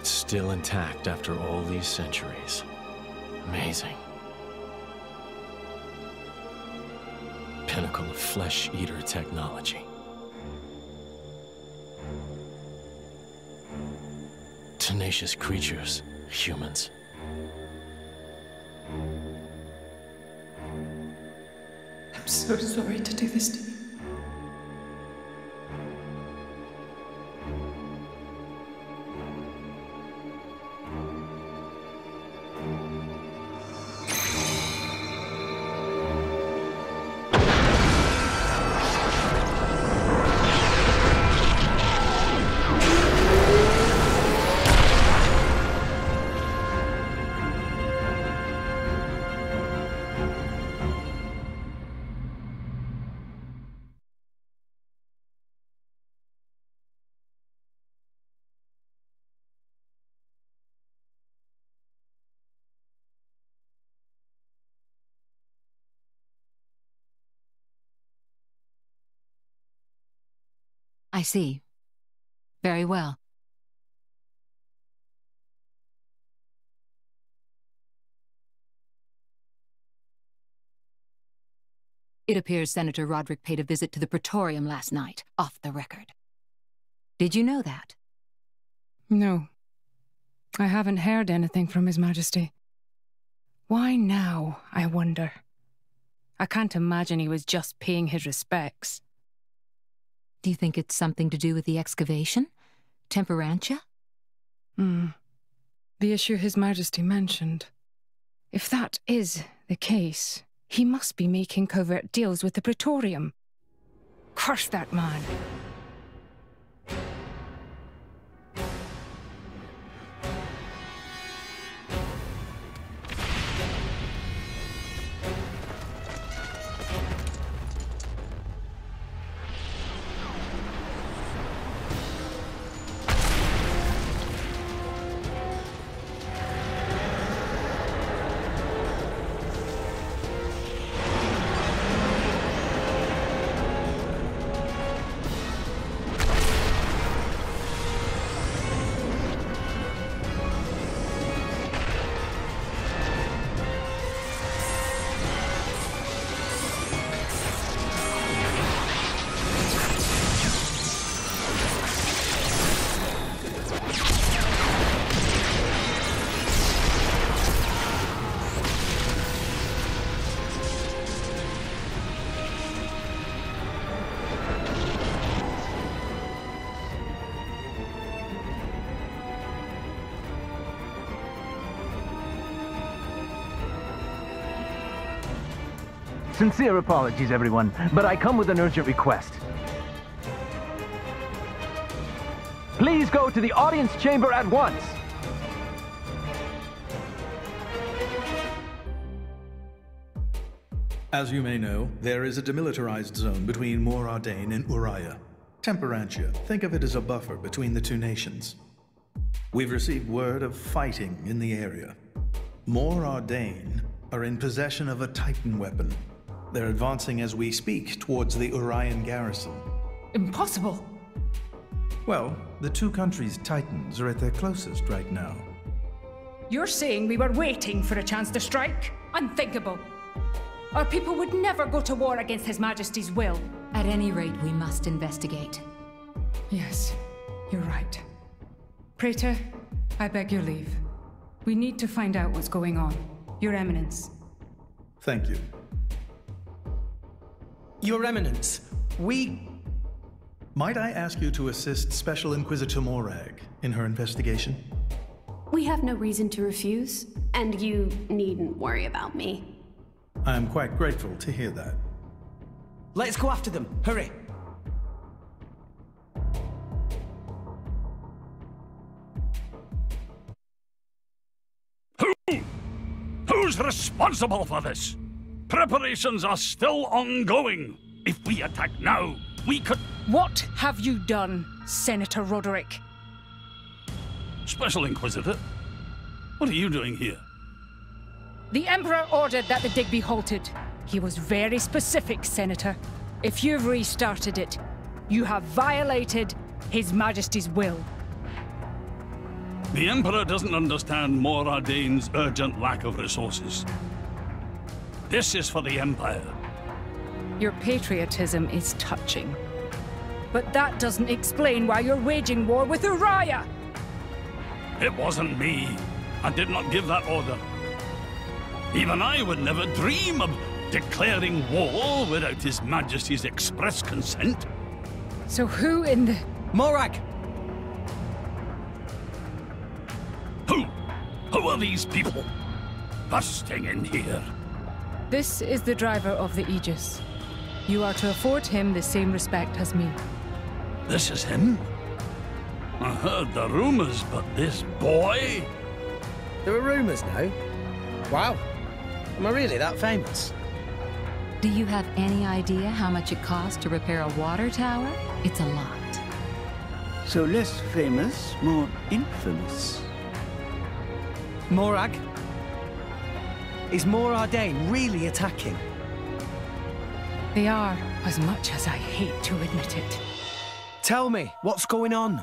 Still intact after all these centuries. Amazing. Pinnacle of flesh-eater technology. Tenacious creatures, humans. I'm so sorry to do this to you. I see. Very well. It appears Senator Roderick paid a visit to the Praetorium last night, off the record. Did you know that? No. I haven't heard anything from His Majesty. Why now, I wonder? I can't imagine he was just paying his respects. Do you think it's something to do with the excavation? Temperantia? The issue His Majesty mentioned. If that is the case, he must be making covert deals with the Praetorium. Curse that man. Sincere apologies, everyone, but I come with an urgent request. Please go to the audience chamber at once! As you may know, there is a demilitarized zone between Mor Ardain and Uriah. Temperantia, think of it as a buffer between the two nations. We've received word of fighting in the area. Mor Ardain are in possession of a Titan weapon. They're advancing as we speak towards the Urian garrison. Impossible. Well, the two countries' Titans are at their closest right now. You're saying we were waiting for a chance to strike? Unthinkable. Our people would never go to war against His Majesty's will. At any rate, we must investigate. Yes, you're right. Praetor, I beg your leave. We need to find out what's going on. Your Eminence. Thank you. Your Eminence, Might I ask you to assist Special Inquisitor Morag in her investigation? We have no reason to refuse, and you needn't worry about me. I am quite grateful to hear that. Let's go after them. Hurry. Who's responsible for this? Preparations are still ongoing. If we attack now, we could... What have you done, Senator Roderick? Special Inquisitor? What are you doing here? The Emperor ordered that the dig be halted. He was very specific, Senator. If you've restarted it, you have violated His Majesty's will. The Emperor doesn't understand Mor Ardain's urgent lack of resources. This is for the Empire. Your patriotism is touching. But that doesn't explain why you're waging war with Uriah! It wasn't me. I did not give that order. Even I would never dream of declaring war without His Majesty's express consent. So who in the... Morag! Who are these people? Busting in here. This is the driver of the Aegis. You are to afford him the same respect as me. This is him? I heard the rumors, but this boy? There are rumors now? Wow. Am I really that famous? Do you have any idea how much it costs to repair a water tower? It's a lot. So less famous, more infamous. Morag? Is Mor Ardain really attacking? They are, as much as I hate to admit it. Tell me, what's going on?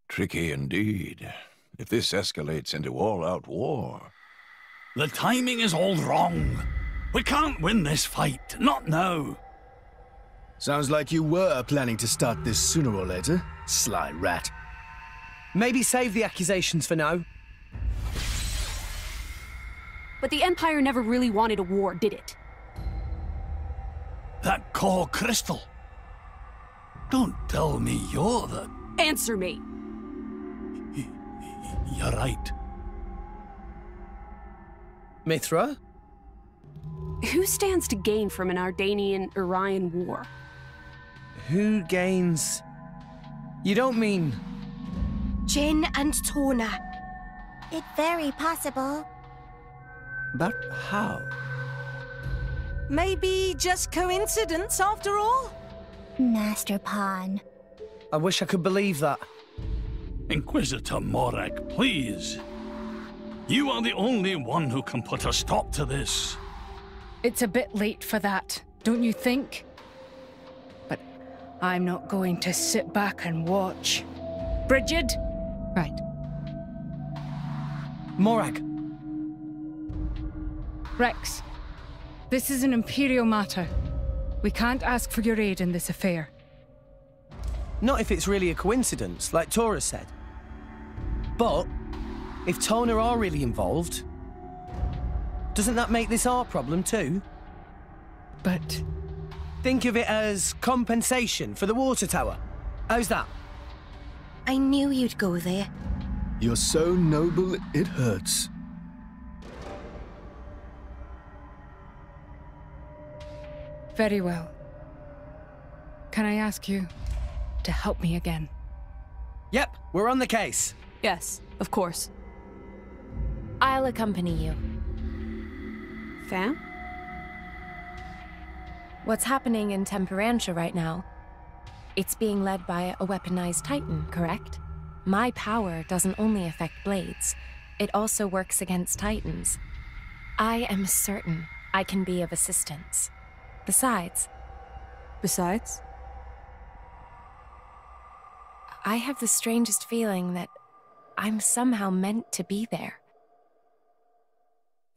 Tricky indeed. If this escalates into all-out war... The timing is all wrong. We can't win this fight, not now. Sounds like you were planning to start this sooner or later, sly rat. Maybe save the accusations for now. But the Empire never really wanted a war, did it? That core crystal. Don't tell me you're the... Answer me! You're right. Mithra? Who stands to gain from an Ardanian-Orion war? Who gains... You don't mean... Jin and Tona. It's very possible. But how? Maybe just coincidence after all? Master Pawn. I wish I could believe that. Inquisitor Morag, please. You are the only one who can put a stop to this. It's a bit late for that, don't you think? But I'm not going to sit back and watch. Brigid? Right. Morag. Rex, this is an Imperial matter. We can't ask for your aid in this affair. Not if it's really a coincidence, like Tora said. But, if Tona are really involved, doesn't that make this our problem too? But... Think of it as compensation for the water tower. How's that? I knew you'd go there. You're so noble, it hurts. Very well. Can I ask you to help me again? Yep, we're on the case. Yes, of course. I'll accompany you. Fam? What's happening in Temperantia right now? It's being led by a weaponized Titan, correct? My power doesn't only affect blades, it also works against Titans. I am certain I can be of assistance. Besides? I have the strangest feeling that I'm somehow meant to be there.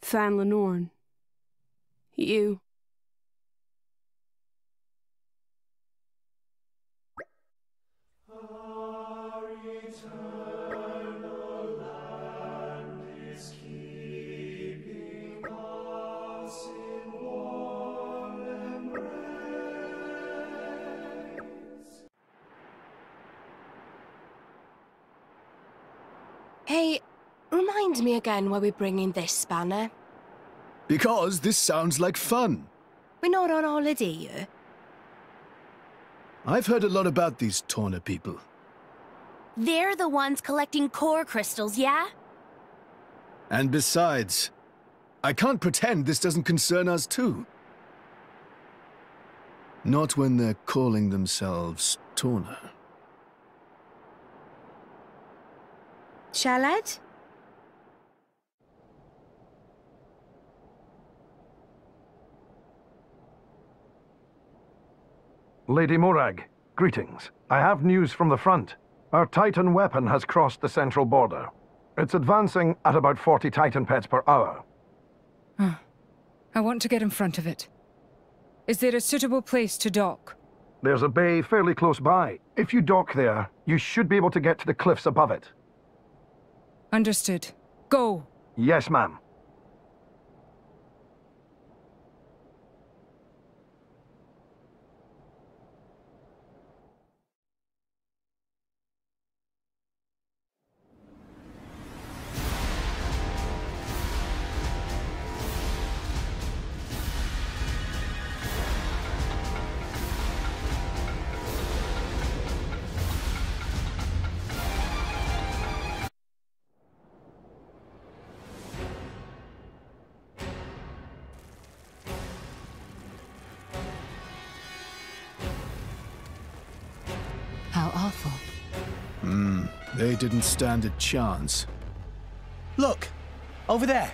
Fan Lenorn. You. Hey, remind me again why we're bringing this spanner. Because this sounds like fun. We're not on holiday here. I've heard a lot about these Tawna people. They're the ones collecting core crystals, yeah? And besides, I can't pretend this doesn't concern us too. Not when they're calling themselves Tawna. Shalad? Lady Morag, greetings. I have news from the front. Our Titan weapon has crossed the central border. It's advancing at about 40 Titan pets per hour. I want to get in front of it. Is there a suitable place to dock? There's a bay fairly close by. If you dock there, you should be able to get to the cliffs above it. Understood. Go! Yes, ma'am. How awful. They didn't stand a chance. Look! Over there!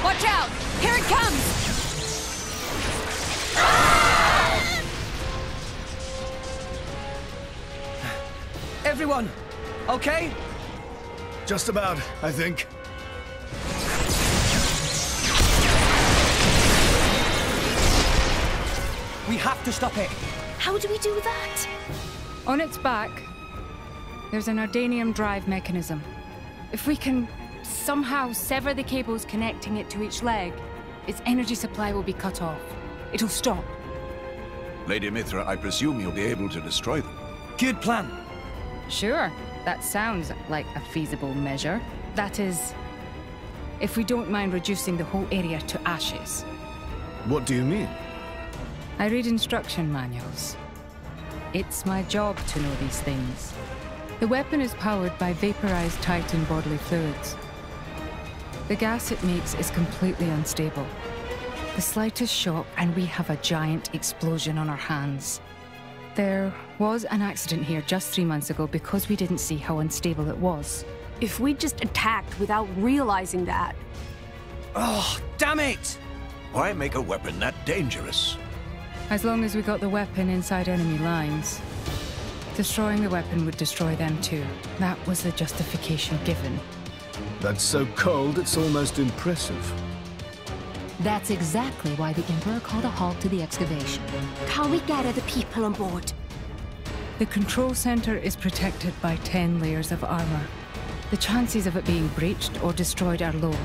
Watch out! Here it comes! Everyone, okay? Just about, I think. We have to stop it. How do we do that? On its back, there's an Ardanium drive mechanism. If we can somehow sever the cables connecting it to each leg, its energy supply will be cut off. It'll stop. Lady Mithra, I presume you'll be able to destroy them. Good plan. Sure, that sounds like a feasible measure. That is, if we don't mind reducing the whole area to ashes. What do you mean? I read instruction manuals. It's my job to know these things. The weapon is powered by vaporized Titan bodily fluids. The gas it makes is completely unstable. The slightest shock and we have a giant explosion on our hands. There was an accident here just 3 months ago because we didn't see how unstable it was. If we'd just attacked without realizing that... Oh, damn it! Why make a weapon that dangerous? As long as we got the weapon inside enemy lines. Destroying the weapon would destroy them too. That was the justification given. That's so cold, it's almost impressive. That's exactly why the Emperor called a halt to the excavation. Can we get other people on board? The control center is protected by 10 layers of armor. The chances of it being breached or destroyed are low.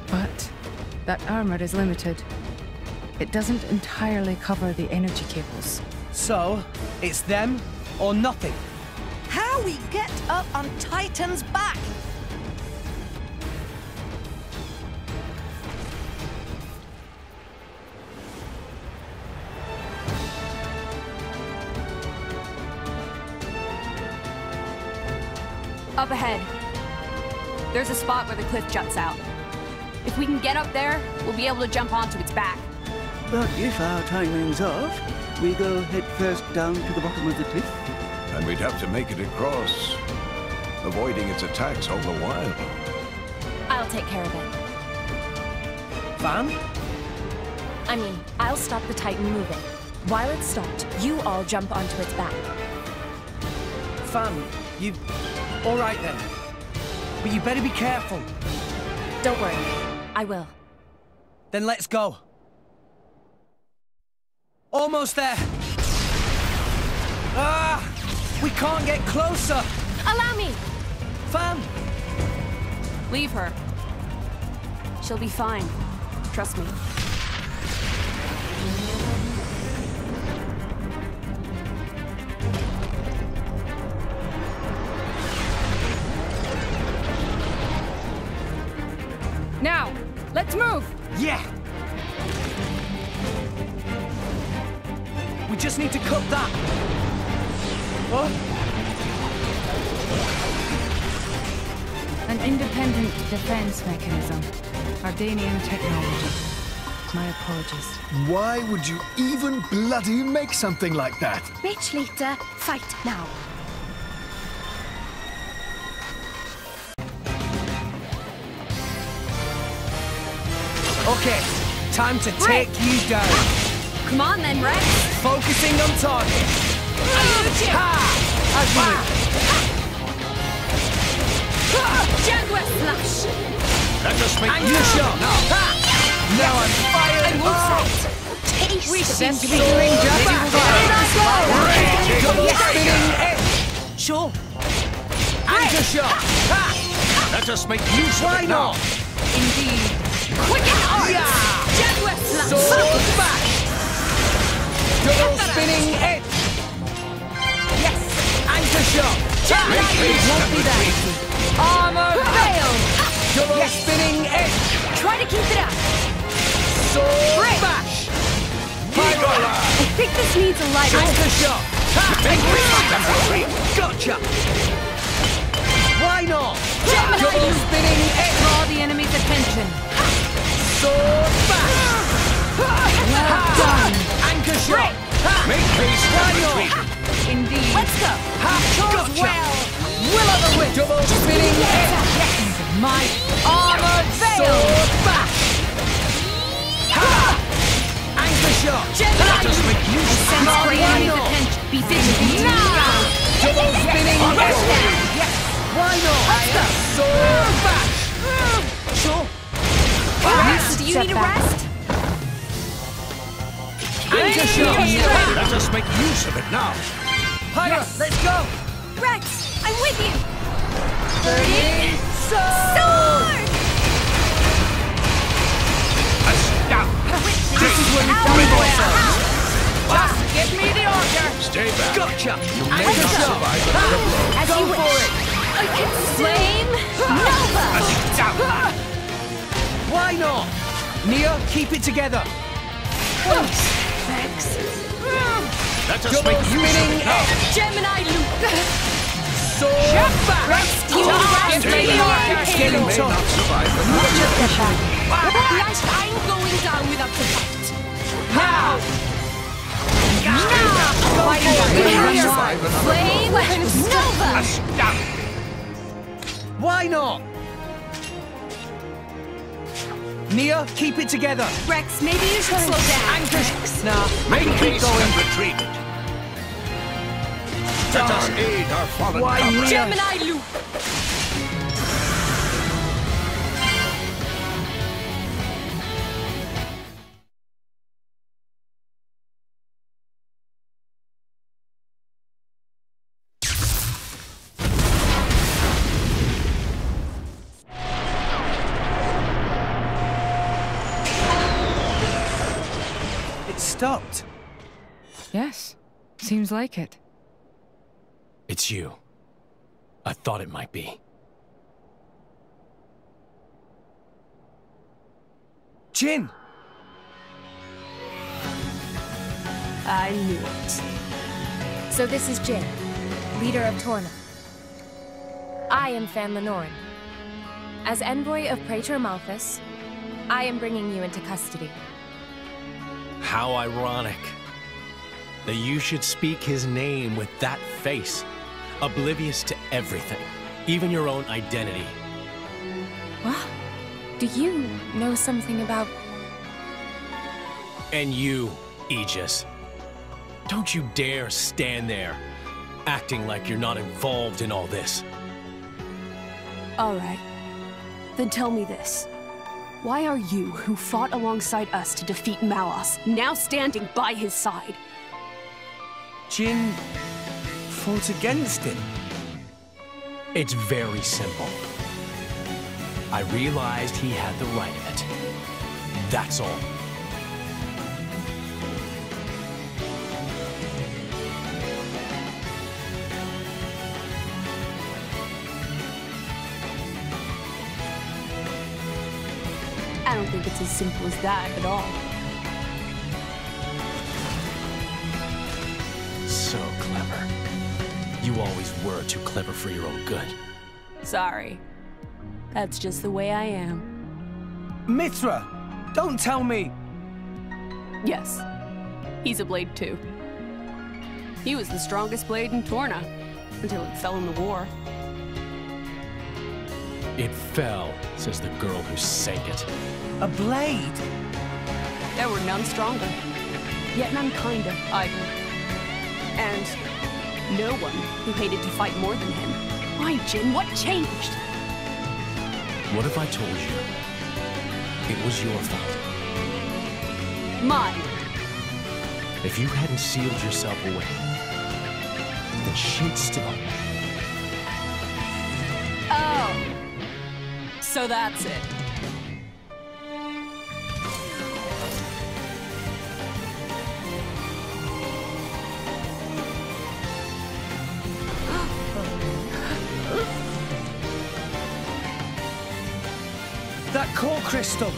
But that armor is limited. It doesn't entirely cover the energy cables. So, it's them or nothing. How we get up on Titan's back? Up ahead. There's a spot where the cliff juts out. If we can get up there, we'll be able to jump onto its back. But if our timing's off, we go head first down to the bottom of the cliff. And we'd have to make it across, avoiding its attacks all the while. I'll take care of it. Van? I mean, I'll stop the Titan moving. While it's stopped, you all jump onto its back. Van, you... All right then. But you better be careful. Don't worry. I will. Then let's go. Almost there. Ah! We can't get closer. Allow me! Van! Leave her. She'll be fine. Trust me. Now, let's move! Yeah! We just need to cut that. What? An independent defense mechanism. Ardanian technology. My apologies. Why would you even bloody make something like that? Rich leader, fight now. Okay, time to take you down. Come on then, Rex. Focusing on target. Jaguar slash. Let us make you shot. Now I'm fired. I will taste. We seem to be doing just double spinning edge. Sure. Anchor shot. Let us make use of Why it now. not? Indeed. Quicken arts. Jaguar slash. Sword bash. Double spinning edge. Yes. Anchor shot. Make me won't be that easy. Armor veil. Double spinning edge. Try to keep it up. Sword bash. I think this needs a lighter. Anchor shot. Gotcha. Why not? Double spinning edge. Draw the enemy's attention. Sword bash. Well done. Anchor shot. Make haste Why and not? retreat. Indeed. Let's go. Gotcha. Well. Will of the whip. Double spinning edge. My Armor veil. Sword bash. Anchor shot. Let us make use of it sense now. for the enemy's attention. Be vigilant now. Double spinning edge. Yes. Why not? Let's go. Sword bash. Sure. Do you need a rest? Anchor shot. Let us make use of it now. Pyra, let's go. Rex, I'm with you. 30 Sword! This is where we find ourselves. Just give me the order! Stay back. Gotcha! You may not survive another blow. As you wish! I can flame Nova! Why not? Nia, keep it together. Thanks. Let us Double make use of spinning it now. Gemini loop! Sword! Rescue the Getting You may tough. not survive another blow. Last I'm going down without the fight. How? Survive another Flame Nova! Why not? Nia, keep it together. Rex, maybe you should slow down. Nah, Make keep haste going. and retreat. Let us aid our fallen Why, comrades. Nia? Gemini loop! It stopped. Yes, seems like it. It's you. I thought it might be. Jin! I knew it. So this is Jin, leader of Torna. I am Fan Lenoren. As envoy of Praetor Malthus, I am bringing you into custody. How ironic that you should speak his name with that face, oblivious to everything, even your own identity. What? Do you know something about... And you, Aegis, don't you dare stand there, acting like you're not involved in all this. All right. Then tell me this. Why are you, who fought alongside us to defeat Malos, now standing by his side? Jin fought against him. It's very simple. I realized he had the right of it. That's all. I don't think it's as simple as that at all. So clever. You always were too clever for your own good. Sorry. That's just the way I am. Mithra! Don't tell me! Yes. He's a blade too. He was the strongest blade in Torna, until it fell in the war. It fell, says the girl who sank it. A blade? There were none stronger, yet none kinder either. And no one who hated to fight more than him. Why, Jin? What changed? What if I told you it was your fault? Mine. If you hadn't sealed yourself away, then she'd still... Oh. So that's it. That core crystal!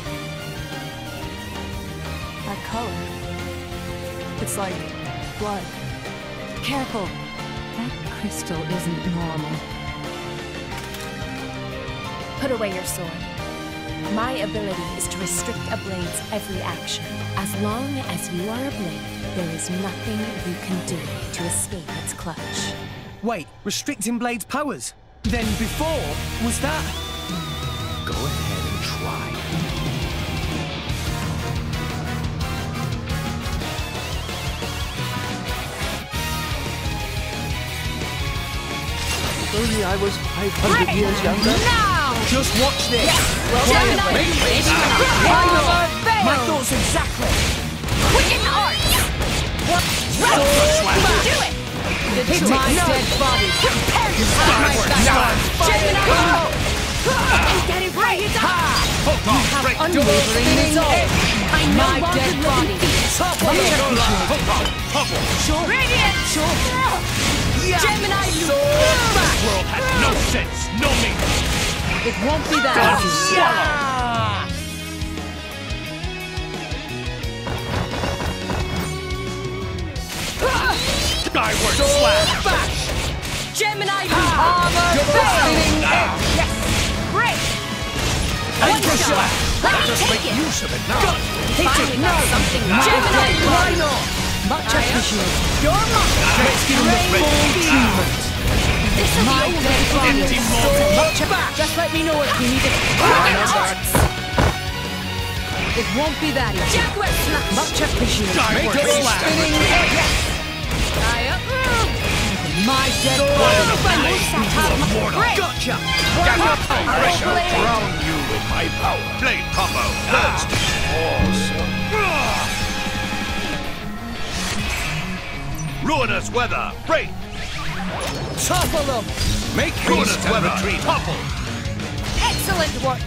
That color. It's like blood. Careful. That crystal isn't normal. Put away your sword. My ability is to restrict a blade's every action. As long as you are a blade, there is nothing you can do to escape its clutch. Wait, restricting Blade's powers? Then before, was that... Go ahead and try. If only I was 500 years younger. Now! Just watch this! Well done, Why not? My thoughts exactly! Quicken arts! What? Do it! Hit my dead body! Prepare yourself! Now! Gemini! Get it right! Hold on, break! Unwavering resolve! I no longer live in fear! Hold on! Sure! Radiant! Sure! Gemini This world has no sense, no meaning! It won't be that God, easy! swallow! Skyward slash! Gemini armor spinning yes! Great! Anchor slash! Let me Just take make it! use of it now! Finally got something Gemini Rhino! Much appreciated. Your mark! Let's give him the treatment! This is my dead body. Empty moment! Much back! Just let me know if you need it. It won't be that easy. Much appreciated. Skyward slash! Spinning yes! My dead body. Gotcha! Pressure! Drown you with my power! Blade combo! First! Awesome! Ruinous weather! Break! Topple them! Make ruinous weather! Topple! Excellent work!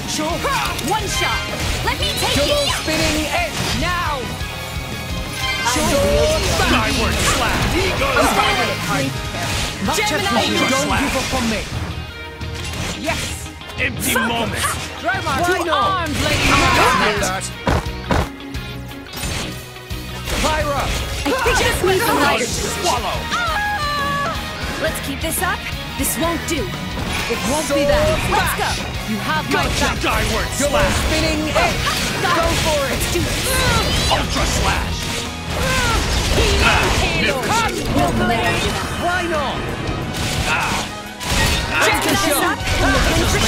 Sure. One shot! Let me take Double it! spinning edge! Now! Skyward slash! Gemini, don't give up on me! Yes! Empty moment! Throw my two arms, Lady Margaret! Pyra! I just need some light. Swallow! Let's keep this up. This won't do. It won't be that. Let's go. You have my back. Skyward slash! Spinning edge. Go for it. Let's do it. Ultra slash! Come, blade. Why not? Check this up.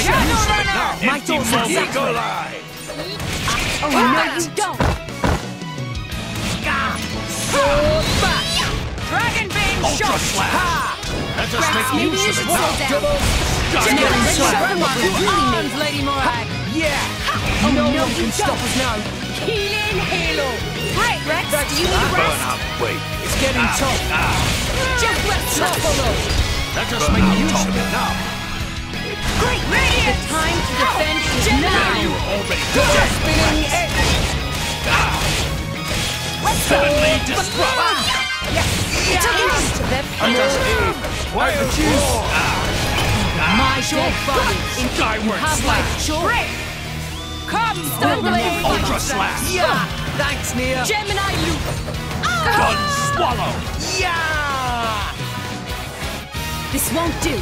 Shadow Runner. My thoughts are exactly. Oh, no, you don't. Sword back. Dragon Beam Ultra shot. slash! Let us make use of it now! Double. Skyward slash! Arms, Lady Morag. Yeah. Oh, no one can stop us now. Healing Halo. Great, Rex. Do you need a rest? Wait, It's getting tough. Just let's let us make use of it now! Great, Radiant. The time to defend is now. You already Double spinning edge. Let's go. Heavenly disrupt! Yes. To the Why are you? my dead body in Skyward slash! Break. Come, Stone Ultra slash! Yeah. Thanks, Nia. Gemini loop. Gun swallow! Yeah. This won't do.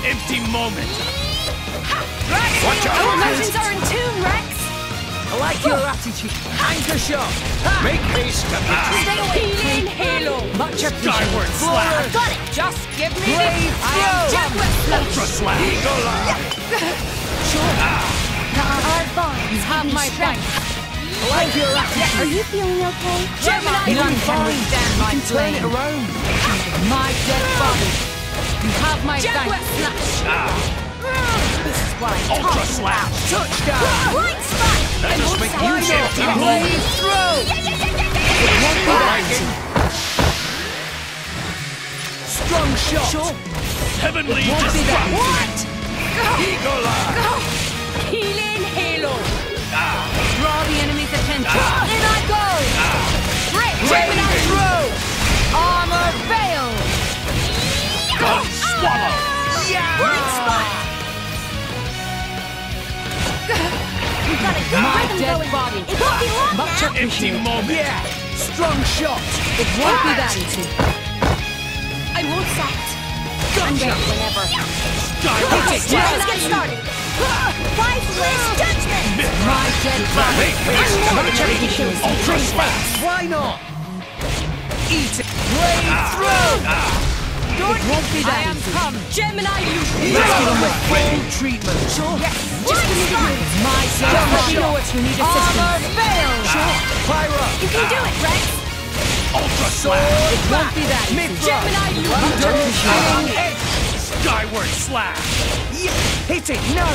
Empty moment! Watch out! Our emotions are in tune, Rex. I like your attitude. Anchor shot! Make haste and retreat! Stay away. Healing Halo. Much appreciated. Skyward slash! Got it. Just give me Brave the Ultra slash! Eagle eye! Sure. Our bonds have my thanks. I like your attitude. Are you feeling okay? Gemini, none can withstand my flame. Turn it around. My dead body. You have my thanks. This is what I Ultra slash! Touchdown! Right spot! Let us make use of it! Blade throw! It won't be that easy. Strong shot! Sure. Heavenly Won't be that disrupt! What? Eagle eye! Healing Halo! Draw the enemy's attention. In I go! Break! Gemini throw! Armor veil! Gun swallow! Yeah! Right spot! We've got a good rhythm going. Body. It won't be long Much now. empty moment! Yeah! Strong shot! It won't be that easy. I won't sack. I'm ready whenever. Skyward slash! Let's get started. Priceless judgment! My dead body. Ultra slash! Why not? Eat it. Blade through! It won't be that easy. Come. Gemini, you Full treatment! Sure. Yes. Just give me the minutes. My dead body. Know if you need assistance. Armor fail. Sure. Pyra! You can do it, Rex. Ultra slash! It won't be that easy. Gemini, you Skyward slash! Hit it. No.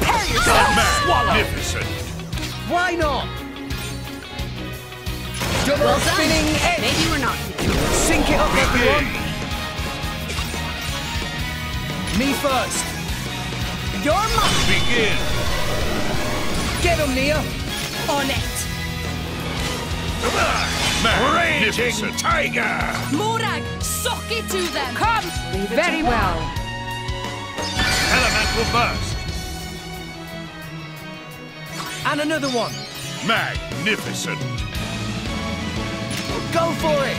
Prepare yourself. Magnificent! Why not? Double spinning edge. Maybe we're not. Sink it up, everyone. Me first. You're mine! Begin! Get him, Nia! On it! Raging tiger! Morag, suck it to them! Come! Very well. Elemental burst! And another one! Magnificent! Go for it!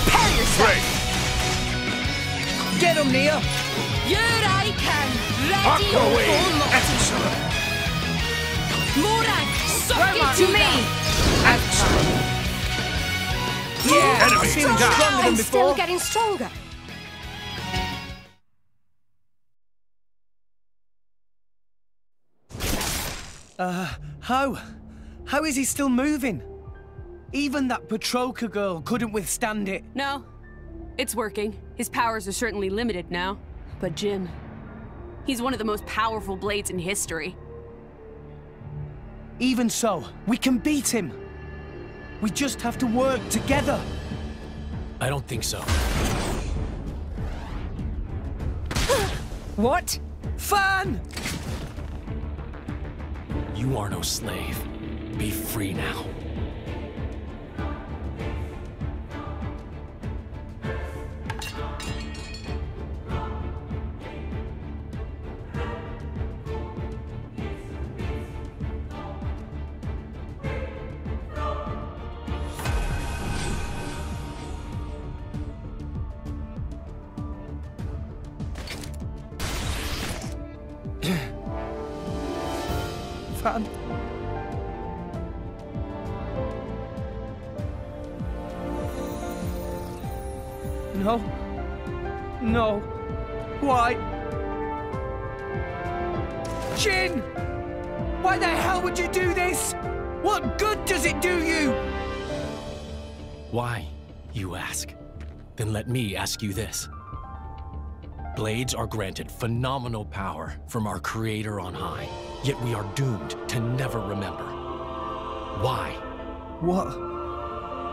Prepare yourself! Get him, Nia! Here I can! Ready Aquaway! or not! Excellent! Morag, suck it to me! Excellent! Yeah! Enemy Feeling down! stronger than I'm still before. getting stronger. How is he still moving? Even that Petroka girl couldn't withstand it. No, it's working. His powers are certainly limited now. But Jin, he's one of the most powerful blades in history. Even so, we can beat him. We just have to work together. I don't think so. What? Fan! You are no slave. Be free now. Fan. No. No. Why? Jin! Why the hell would you do this? What good does it do you? Why, you ask? Then let me ask you this. Blades are granted phenomenal power from our Creator on high, yet we are doomed to never remember. Why? What?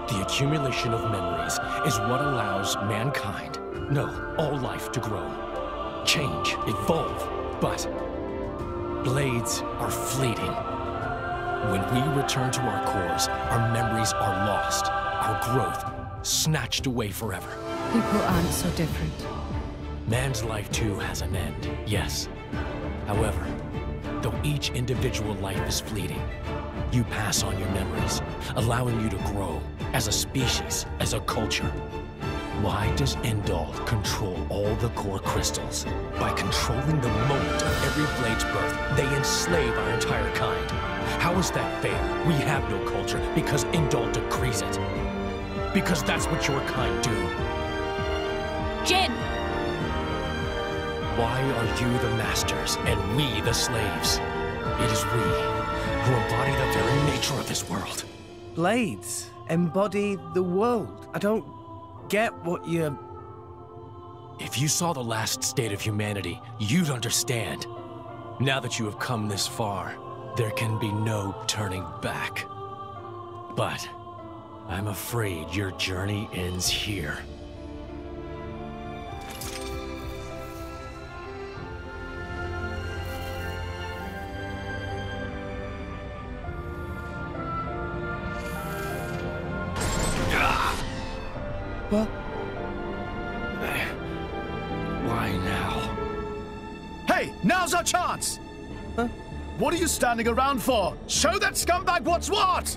The accumulation of memories is what allows mankind, no, all life to grow, change, evolve. But blades are fleeting. When we return to our cores, our memories are lost, our growth snatched away forever. People aren't so different. Man's life too has an end, yes. However, though each individual life is fleeting, you pass on your memories, allowing you to grow as a species, as a culture. Why does Indal control all the core crystals? By controlling the moment of every blade's birth, they enslave our entire kind. How is that fair? We have no culture because Indal decrees it. Because that's what your kind do. Jin! Why are you the masters and we the slaves? It is we who embody the very nature of this world. Blades embody the world. I don't get what you're... If you saw the last state of humanity, you'd understand. Now that you have come this far, there can be no turning back. But I'm afraid your journey ends here. What? Why now? Hey, now's our chance! Huh? What are you standing around for? Show that scumbag what's what!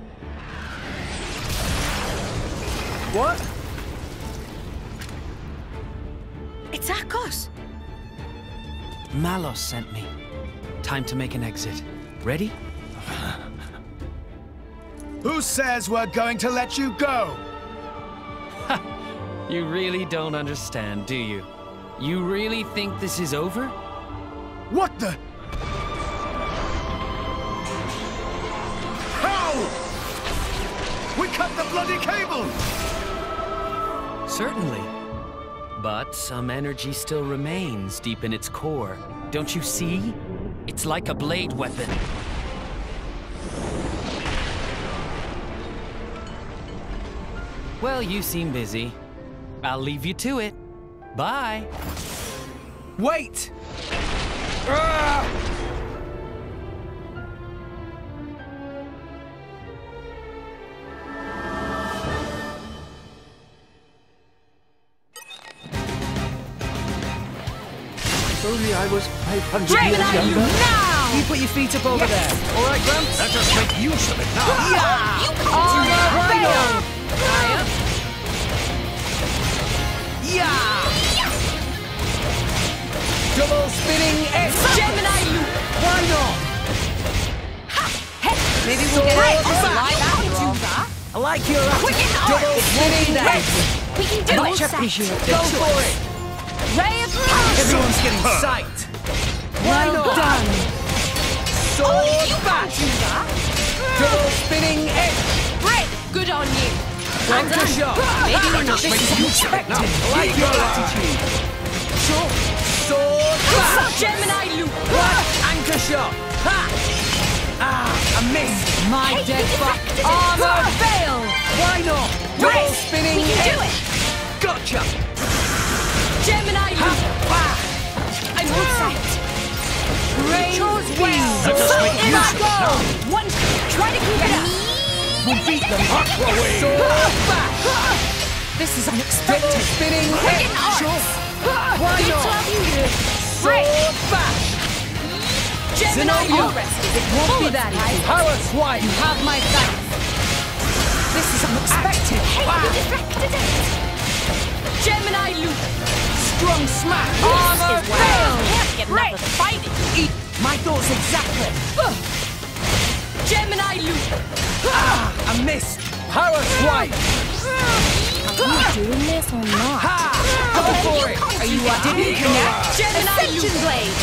What? It's Akos. Malos sent me. Time to make an exit. Ready? Who says we're going to let you go? You really don't understand, do you? You really think this is over? What the? How? We cut the bloody cable! Certainly. But some energy still remains deep in its core. Don't you see? It's like a blade weapon. Well, you seem busy. I'll leave you to it. Bye. Wait! If only I was 500 Gemini, years you younger. now! You put your feet up over there. All right, Gramps? Let us make use of it now. Yeah! You can't do that! Yeah! Double spinning X. Gemini loop! Why not? Maybe we'll get Sword it. back. I like your attitude. Double spinning X. We can do Much it! appreciated. Go for it. Ray of passion! Everyone's getting psyched. Why not? Done! Sword back. Double spinning X. Great! Good on you! Anchor shot. Maybe we're not This is unexpected. I like your attitude. Sure. Sword back. Gemini loop! Anchor shot. Ha! Ah, I missed. My dead fuck! Armor fail! Why not? Double spinning We can do X. it! Gotcha. Gemini loop! I'm all set! Kratos well! Let us make In use I of it go! now. One, try to keep it up! We'll beat them. Aquaway. Sword back. This is Double unexpected! spinning Quick and X. arts! Why Good not? to have you here! Sword back. Gemini Zenobia. loop! It won't be that easy! Power swipe. You have my thanks! This is unexpected! Hey, you deflected it! Gemini loop! Strong smack. Armor fail! Can't get enough of fighting. Eat. My thoughts exactly. Gemini loop! Ah, I missed. Power swipe. Are you doing this or not? Ha! Go for it. Are you Didn't connect? Gemini loop! Blade!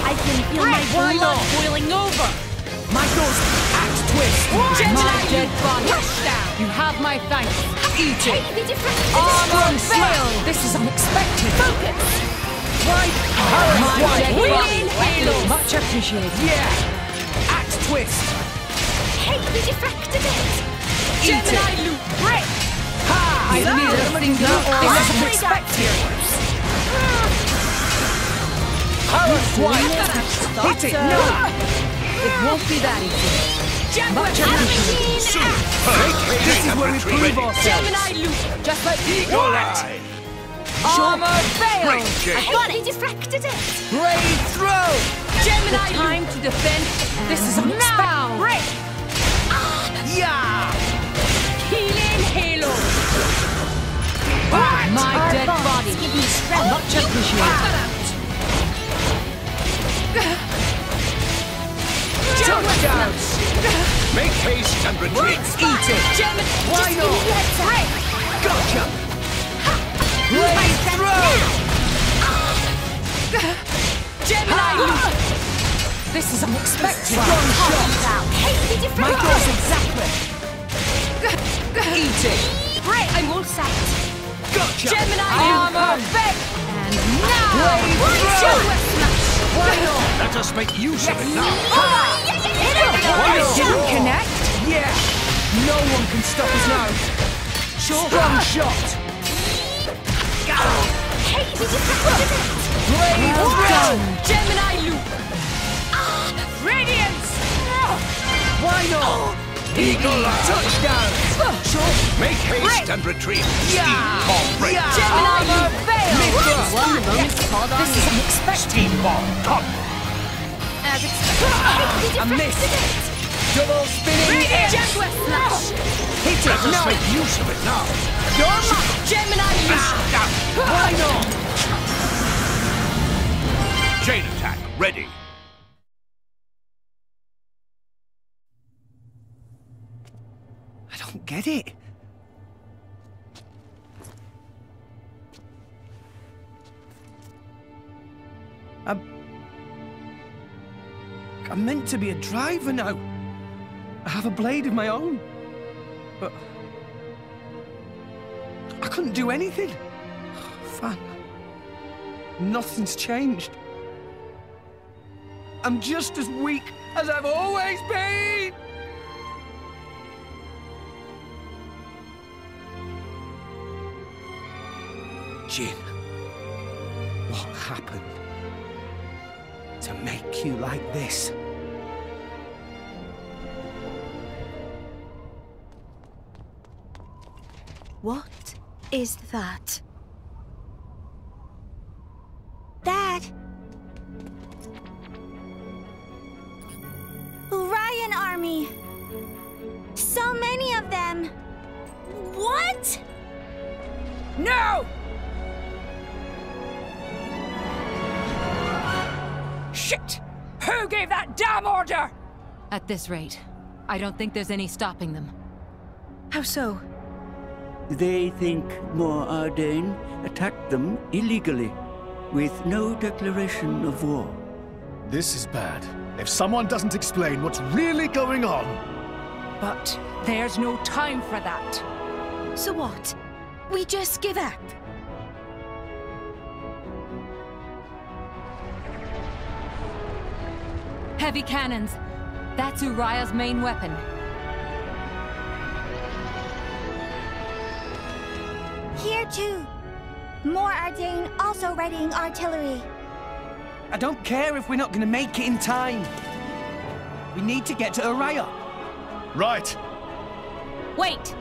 I can feel my Why blood not? boiling over. My thoughts. Axe twist. Gemini dead body! Touchdown. You have my thanks! Eat it. Be different. Armor Strong fail! smack. This is unexpected! Focus. Right. Power My swipe. dead body! Halo. Much appreciated! Yeah. Axe twist. Hey, we deflected it. Eat it. Gemini loop! Break! Ha! I need a finger or This is something. unexpected. Power swipe. Hit it. No. It won't be that easy. Much appreciated. This is where we prove ourselves. Gemini loop! Just like Eagle Eye. Armor fail! Great Jake. I got it. We deflected it. Brave throw. Gemini time to defend. This is unexpected. Break! Yeah. Healing halo! Back. My Our dead bonds body! give me strength. Much appreciated. Touchdown. Make haste and retreat. Eat it. Gemini! Why not? Break! Gotcha. Brave throw. Gemini loop! This is unexpected. Strong shot. Hey, we My deflected thoughts it. exactly. Eat it. Break! I'm all set. Gotcha. Gemini armor back! And now! Brave throw. Why not? Let us make use of it now. Why not? Didn't connect? Yeah. No one can stop us now. Strong shot. Hey, we deflected it. Brave Well throw. done! Gemini loop! Radiance! Why not? Eagle Eye. Touchdown. Sure. Make haste and retreat. Yeah. Steam bomb break. Yeah. Gemini loop fail! Mithra. One moment called on This is unexpected. Steam bomb top. As expected. I missed. Double spinning X. Jaguar smash! Hit it. Let us No. make use of it now. You're mine. Gemini loop! Why not? Chain attack ready. I don't get it. I'm meant to be a driver now. I have a blade of my own. But I couldn't do anything. Fine. Nothing's changed. I'm just as weak as I've always been. Jin. What happened to make you like this? What is that? That... Orion army! So many of them! What? No! Shit! Who gave that damn order? At this rate, I don't think there's any stopping them. How so? They think Mor Ardain attacked them illegally, with no declaration of war. This is bad. If someone doesn't explain what's really going on... But there's no time for that. So what? We just give up? Heavy cannons. That's Uriah's main weapon. Here too. Mor Ardain also readying artillery. I don't care if we're not gonna make it in time. We need to get to Uriah. Right. Wait!